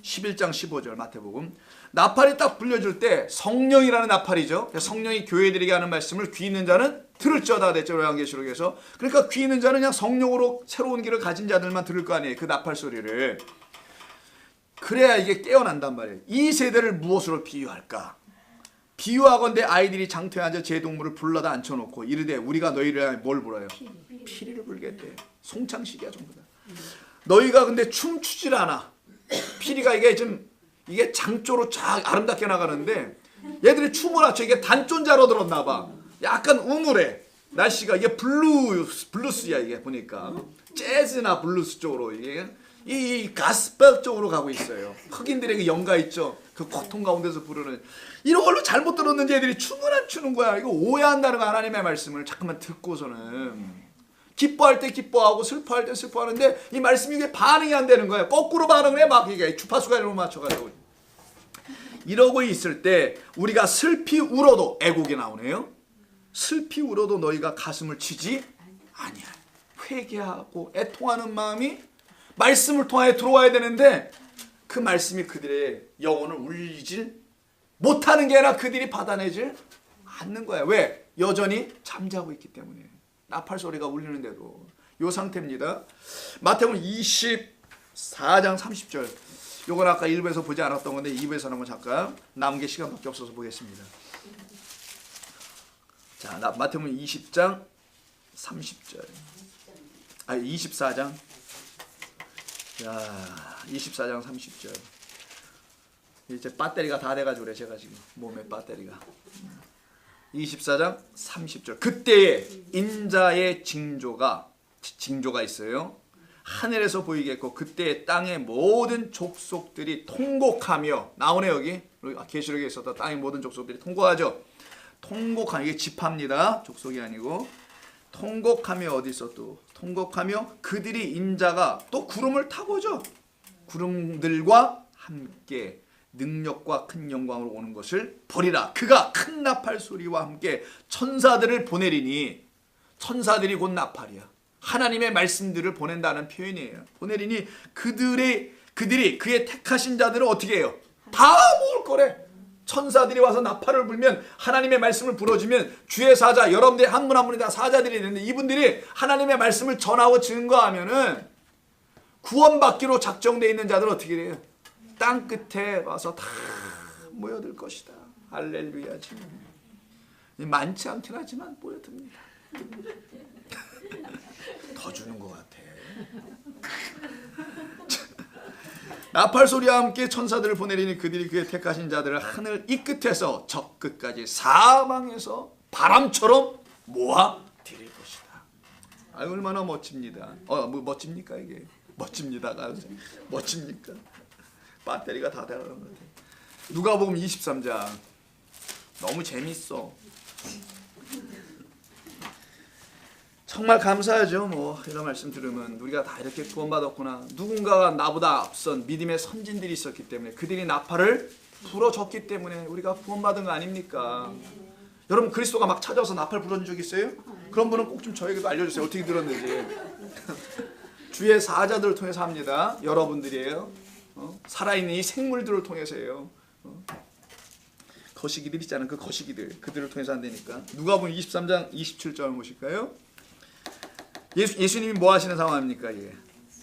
11장 15절 마태복음. 나팔이 딱 불려줄 때 성령이라는 나팔이죠. 성령이 교회들에게 하는 말씀을 귀 있는 자는 들을지어다 됐죠. 요한계시록에서. 그러니까 귀 있는 자는 그냥 성령으로 새로운 길을 가진 자들만 들을 거 아니에요. 그 나팔 소리를. 그래야 이게 깨어난단 말이에요. 이 세대를 무엇으로 비유할까? 비유하건대 아이들이 장터에 앉아 제 동물을 불러다 앉혀놓고 이르되 우리가 너희를 뭘 불어요? 피리를 불겠대. 송창식이야 전부 다. 너희가 근데 춤추질 않아. 피리가 이게 장조로 쫙 아름답게 나가는데 얘들이 춤을 맞춰. 이게 단존자로 들었나 봐. 약간 우물해. 날씨가 이게 블루스야 이게 보니까. 재즈나 블루스 쪽으로 이게 이 가스펠 쪽으로 가고 있어요. 흑인들에게 영가 있죠. 그 고통 가운데서 부르는 이런 걸로 잘못 들었는지 애들이 춤을 안 추는 거야. 이거 오해한다는 거. 하나님의 말씀을 잠깐만 듣고서는 기뻐할 때 기뻐하고 슬퍼할 때 슬퍼하는데 이 말씀이 이게 반응이 안 되는 거예요. 거꾸로 반응을 해. 막 이게 주파수가 이러고 맞춰가지고 이러고 있을 때 우리가 슬피 울어도 애곡이 나오네요. 슬피 울어도 너희가 가슴을 치지 아니야. 회개하고 애통하는 마음이 말씀을 통하여 들어와야 되는데 그 말씀이 그들의 영혼을 울리질 못하는 게 아니라 그들이 받아내질 않는 거야. 왜? 여전히 잠자고 있기 때문에. 나팔 소리가 울리는데도. 이 상태입니다. 마태복음 24장 30절. 요건 아까 1부에서 보지 않았던 건데 2부에서 한번 잠깐 남은 게 시간밖에 없어서 보겠습니다. 자, 마태복음 20장 30절. 24장. 자, 24장 30절. 이제 배터리가 다 돼가지고 그래. 제가 지금 몸에 배터리가. 24장 30절. 그때에 인자의 징조가 있어요. 하늘에서 보이겠고 그때에 땅의 모든 족속들이 통곡하며 나오네. 여기 계시록에 있었던 땅의 모든 족속들이 통곡하죠. 통곡하며. 이게 집합니다. 족속이 아니고. 통곡하며 어디 있어 또. 통곡하며 그들이 인자가 또 구름을 타고죠. 구름들과 함께 능력과 큰 영광으로 오는 것을 보리라. 그가 큰 나팔 소리와 함께 천사들을 보내리니. 천사들이 곧 나팔이야. 하나님의 말씀들을 보낸다는 표현이에요. 보내리니 그들이 그의 택하신 자들을 어떻게 해요? 다 모을 거래. 천사들이 와서 나팔을 불면 하나님의 말씀을 불어주면 주의 사자 여러분들이 한 분 한 분이 다 사자들이 있는데 이분들이 하나님의 말씀을 전하고 증거하면은 구원받기로 작정되어 있는 자들은 어떻게 돼요? 땅 끝에 와서 다 모여들 것이다. 할렐루야. 지금 많지 않긴 하지만 모여듭니다. 더 주는 것 같아. 나팔 소리와 함께 천사들을 보내리니 그들이 그의 택하신 자들을 하늘 이 끝에서 저 끝까지 사방에서 바람처럼 모아 들일 것이다. 아, 얼마나 멋집니다. 뭐 멋집니까 이게? 멋집니다가 멋집니까? 배터리가 다 돼가는 것 같아. 누가복음 23장. 너무 재밌어. 정말 감사하죠. 뭐 이런 말씀 들으면 우리가 다 이렇게 구원받았구나. 누군가가 나보다 앞선 믿음의 선진들이 있었기 때문에 그들이 나팔을 불어줬기 때문에 우리가 구원받은 거 아닙니까? 여러분 그리스도가 막 찾아와서 나팔 불어준 적 있어요? 그런 분은 꼭 좀 저에게도 알려주세요. 어떻게 들었는지. 주의 사자들을 통해서 합니다. 여러분들이에요. 살아있는 이 생물들을 통해서예요. 거시기들 있잖아요. 그 거시기들. 그들을 통해서 한다니까. 누가복음 23장 27절 보실까요? 예수님이 뭐 하시는 상황입니까? 이게?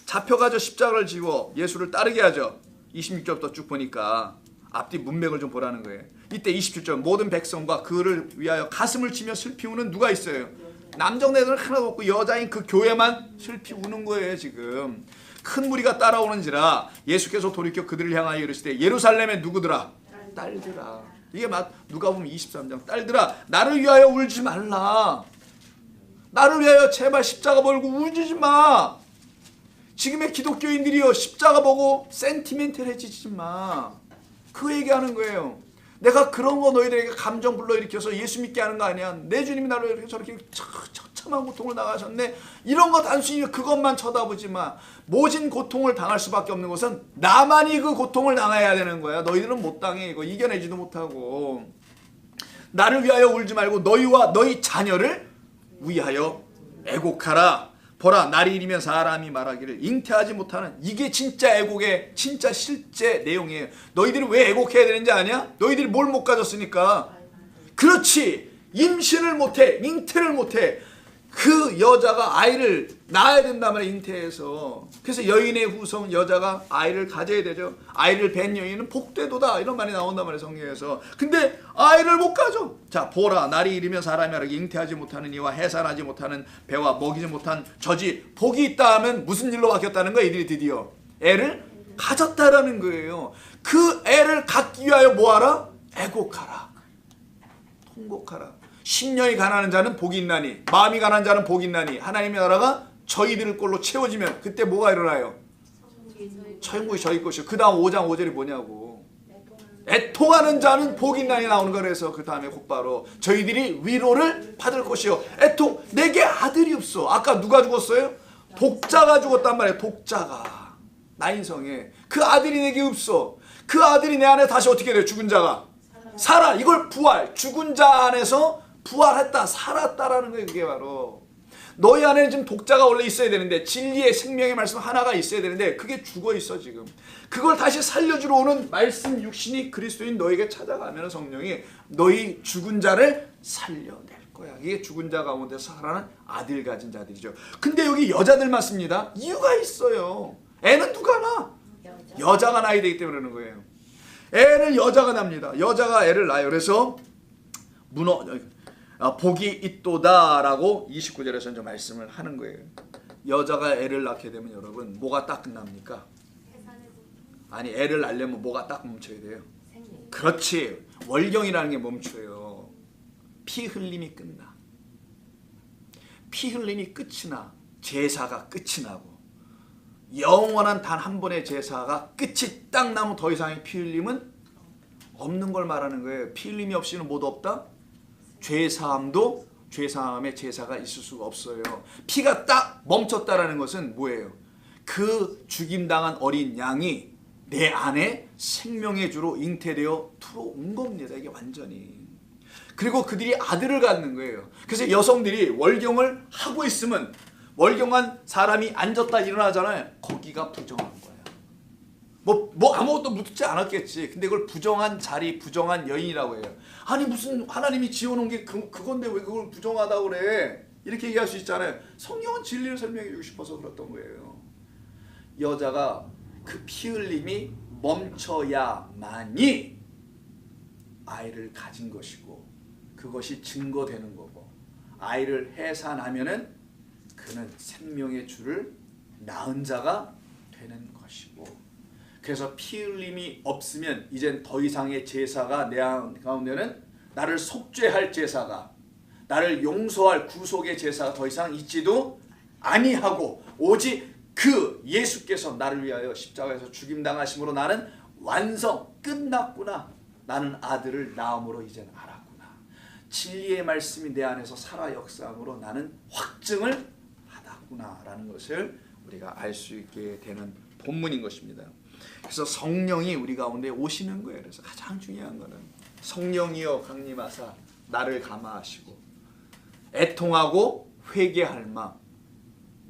잡혀가지고 십자가를 지고 예수를 따르게 하죠. 26절부터 쭉 보니까 앞뒤 문맥을 좀 보라는 거예요. 이때 27절 모든 백성과 그를 위하여 가슴을 치며 슬피 우는 누가 있어요? 남정네들은 하나도 없고 여자인 그 교회만 슬피 우는 거예요. 지금 큰 무리가 따라오는지라 예수께서 돌이켜 그들을 향하여 이르시되 예루살렘의 누구더라? 딸들아. 이게 누가복음 23장. 딸들아 나를 위하여 울지 말라. 나를 위하여 제발 십자가 벌고 울지 마. 지금의 기독교인들이요 십자가 보고 센티멘탈해지지 마. 그 얘기하는 거예요. 내가 그런 거 너희들에게 감정 불러일으켜서 예수 믿게 하는 거 아니야. 내 주님이 나를 이렇게 저렇게 처참한 고통을 당하셨네. 이런 거 단순히 그것만 쳐다보지 마. 모진 고통을 당할 수밖에 없는 것은 나만이 그 고통을 당해야 되는 거야. 너희들은 못 당해. 이거 이겨내지도 못하고. 나를 위하여 울지 말고 너희와 너희 자녀를 위하여 애곡하라. 보라 날이 이르면 사람이 말하기를 잉태하지 못하는, 이게 진짜 애곡의 진짜 실제 내용이에요. 너희들이 왜 애곡해야 되는지 아냐? 너희들이 뭘 못 가졌으니까. 그렇지. 임신을 못해. 잉태를 못해. 그 여자가 아이를 낳아야 된단 말이에요. 잉태해서. 그래서 여인의 후손 여자가 아이를 가져야 되죠. 아이를 뵌 여인은 복되도다 이런 말이 나온단 말이에요. 성경에서. 근데 아이를 못 가져. 자 보라 날이 이르면 사람이 말하기 잉태하지 못하는 이와 해산하지 못하는 배와 먹이지 못한 저지 복이 있다 하면 무슨 일로 바뀌었다는 거야. 이들이 드디어 애를 가졌다라는 거예요. 그 애를 갖기 위하여 뭐하라? 애곡하라. 통곡하라. 심령이 가난한 자는 복이 있나니 마음이 가난한 자는 복이 있나니 하나님의 나라가 저희들을 꼴로 채워지면 그때 뭐가 일어나요? 천국이 저희 것이요. 그 다음 5장 5절이 뭐냐고. 애통하는 자는 복이 있나니 나오는 거라서 그 다음에 곧바로 저희들이 위로를 받을 것이요. 애통. 내게 아들이 없어. 아까 누가 죽었어요? 독자가 죽었단 말이에요. 독자가 나인성에. 그 아들이 내게 없어. 그 아들이 내 안에 다시 어떻게 돼요? 죽은 자가 살아. 이걸 부활. 죽은 자 안에서 부활했다, 살았다라는 거예요. 그게 바로 너희 안에는 지금 독자가 원래 있어야 되는데, 진리의 생명의 말씀 하나가 있어야 되는데 그게 죽어 있어 지금. 그걸 다시 살려주러 오는 말씀 육신이 그리스도인 너에게 찾아가면 성령이 너희 죽은 자를 살려낼 거야. 이게 죽은 자 가운데서 살아난 아들 가진 자들이죠. 근데 여기 여자들만 씁니다. 이유가 있어요. 애는 누가 낳아? 여자가 낳아야 되기 때문에 그러는 거예요. 애는 여자가 납니다. 여자가 애를 낳아요. 그래서 복이 있도다라고 29절에서 이제 말씀을 하는 거예요. 여자가 애를 낳게 되면 여러분 뭐가 딱 끝납니까? 아니 애를 낳으려면 뭐가 딱 멈춰야 돼요? 그렇지. 월경이라는 게 멈춰요. 피 흘림이 끝나. 피 흘림이 끝이 나. 제사가 끝이 나고 영원한 단 한 번의 제사가 끝이 딱 나면 더 이상의 피 흘림은 없는 걸 말하는 거예요. 피 흘림이 없이는 뭐도 없다? 죄사함도 죄사함의 제사가 있을 수가 없어요. 피가 딱 멈췄다라는 것은 뭐예요? 그 죽임당한 어린 양이 내 안에 생명의 주로 잉태되어 들어온 겁니다. 이게 완전히. 그리고 그들이 아들을 갖는 거예요. 그래서 여성들이 월경을 하고 있으면 월경한 사람이 앉았다 일어나잖아요. 거기가 부정한 거야. 뭐 아무것도 묻지 않았겠지. 근데 그걸 부정한 자리, 부정한 여인이라고 해요. 아니 무슨 하나님이 지어놓은 게 그건데 왜 그걸 부정하다고 그래? 이렇게 얘기할 수 있잖아요. 성령은 진리를 설명해 주고 싶어서 그랬던 거예요. 여자가 그 피 흘림이 멈춰야만이 아이를 가진 것이고 그것이 증거되는 거고, 아이를 해산하면은 그는 생명의 주를 낳은 자가 되는 것이고, 그래서 피 흘림이 없으면 이젠 더 이상의 제사가 내 가운데는 나를 속죄할 제사가, 나를 용서할 구속의 제사가 더 이상 있지도 아니하고, 오직 그 예수께서 나를 위하여 십자가에서 죽임당하심으로 나는 완성 끝났구나. 나는 아들을 낳음으로 이젠 알았구나. 진리의 말씀이 내 안에서 살아 역사함으로 나는 확증을 받았구나라는 것을 우리가 알 수 있게 되는 본문인 것입니다. 그래서 성령이 우리 가운데 오시는 거예요. 그래서 가장 중요한 거는 성령이여 강림하사 나를 감화하시고 애통하고 회개할 마음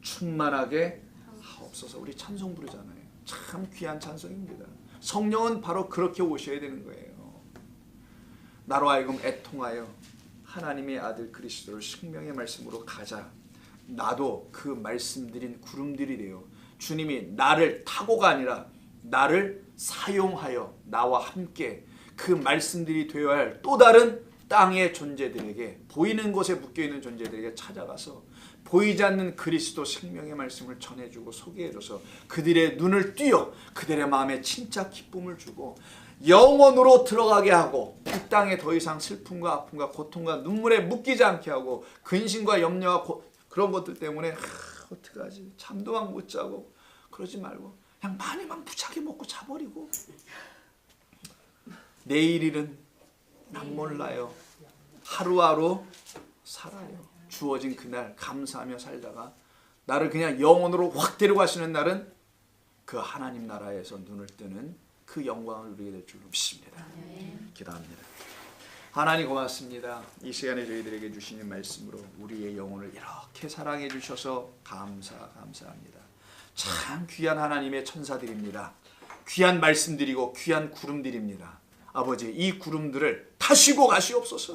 충만하게 하옵소서. 우리 찬송 부르잖아요. 참 귀한 찬송입니다. 성령은 바로 그렇게 오셔야 되는 거예요. 나로 하여금 애통하여 하나님의 아들 그리스도를 생명의 말씀으로 가자. 나도 그 말씀드린 구름들이 되어 주님이 나를 타고가 아니라 나를 사용하여 나와 함께 그 말씀들이 되어야 할 또 다른 땅의 존재들에게, 보이는 곳에 묶여있는 존재들에게 찾아가서 보이지 않는 그리스도 생명의 말씀을 전해주고 소개해줘서 그들의 눈을 띄어 그들의 마음에 진짜 기쁨을 주고 영원으로 들어가게 하고, 이 땅에 더 이상 슬픔과 아픔과 고통과 눈물에 묶이지 않게 하고, 근심과 염려와 그런 것들 때문에 어떡하지 잠도 막 못 자고 그러지 말고 그냥 많이만 부차게 먹고 자버리고, 내일 일은 난 몰라요. 하루하루 살아요. 주어진 그날 감사하며 살다가 나를 그냥 영원으로 확 데려가시는 날은 그 하나님 나라에서 눈을 뜨는 그 영광을 누리게 될 줄로 믿습니다. 기도합니다. 하나님 고맙습니다. 이 시간에 저희들에게 주시는 말씀으로 우리의 영혼을 이렇게 사랑해 주셔서 감사합니다. 참 귀한 하나님의 천사들입니다. 귀한 말씀드리고 귀한 구름들입니다. 아버지, 이 구름들을 타시고 가시옵소서.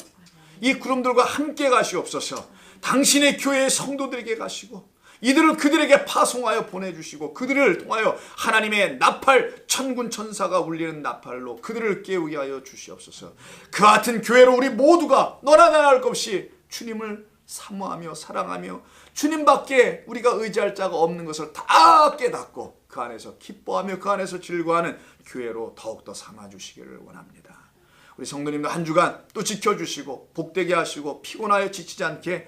이 구름들과 함께 가시옵소서. 당신의 교회의 성도들에게 가시고 이들을 그들에게 파송하여 보내주시고 그들을 통하여 하나님의 나팔, 천군 천사가 울리는 나팔로 그들을 깨우게 하여 주시옵소서. 그 같은 교회로 우리 모두가 너나 나나 할 것 없이 주님을 사모하며 사랑하며 주님밖에 우리가 의지할 자가 없는 것을 다 깨닫고 그 안에서 기뻐하며 그 안에서 즐거워하는 교회로 더욱더 삼아주시기를 원합니다. 우리 성도님도 한 주간 또 지켜주시고 복되게 하시고 피곤하여 지치지 않게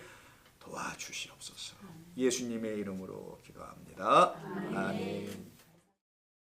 도와주시옵소서. 예수님의 이름으로 기도합니다. 아멘.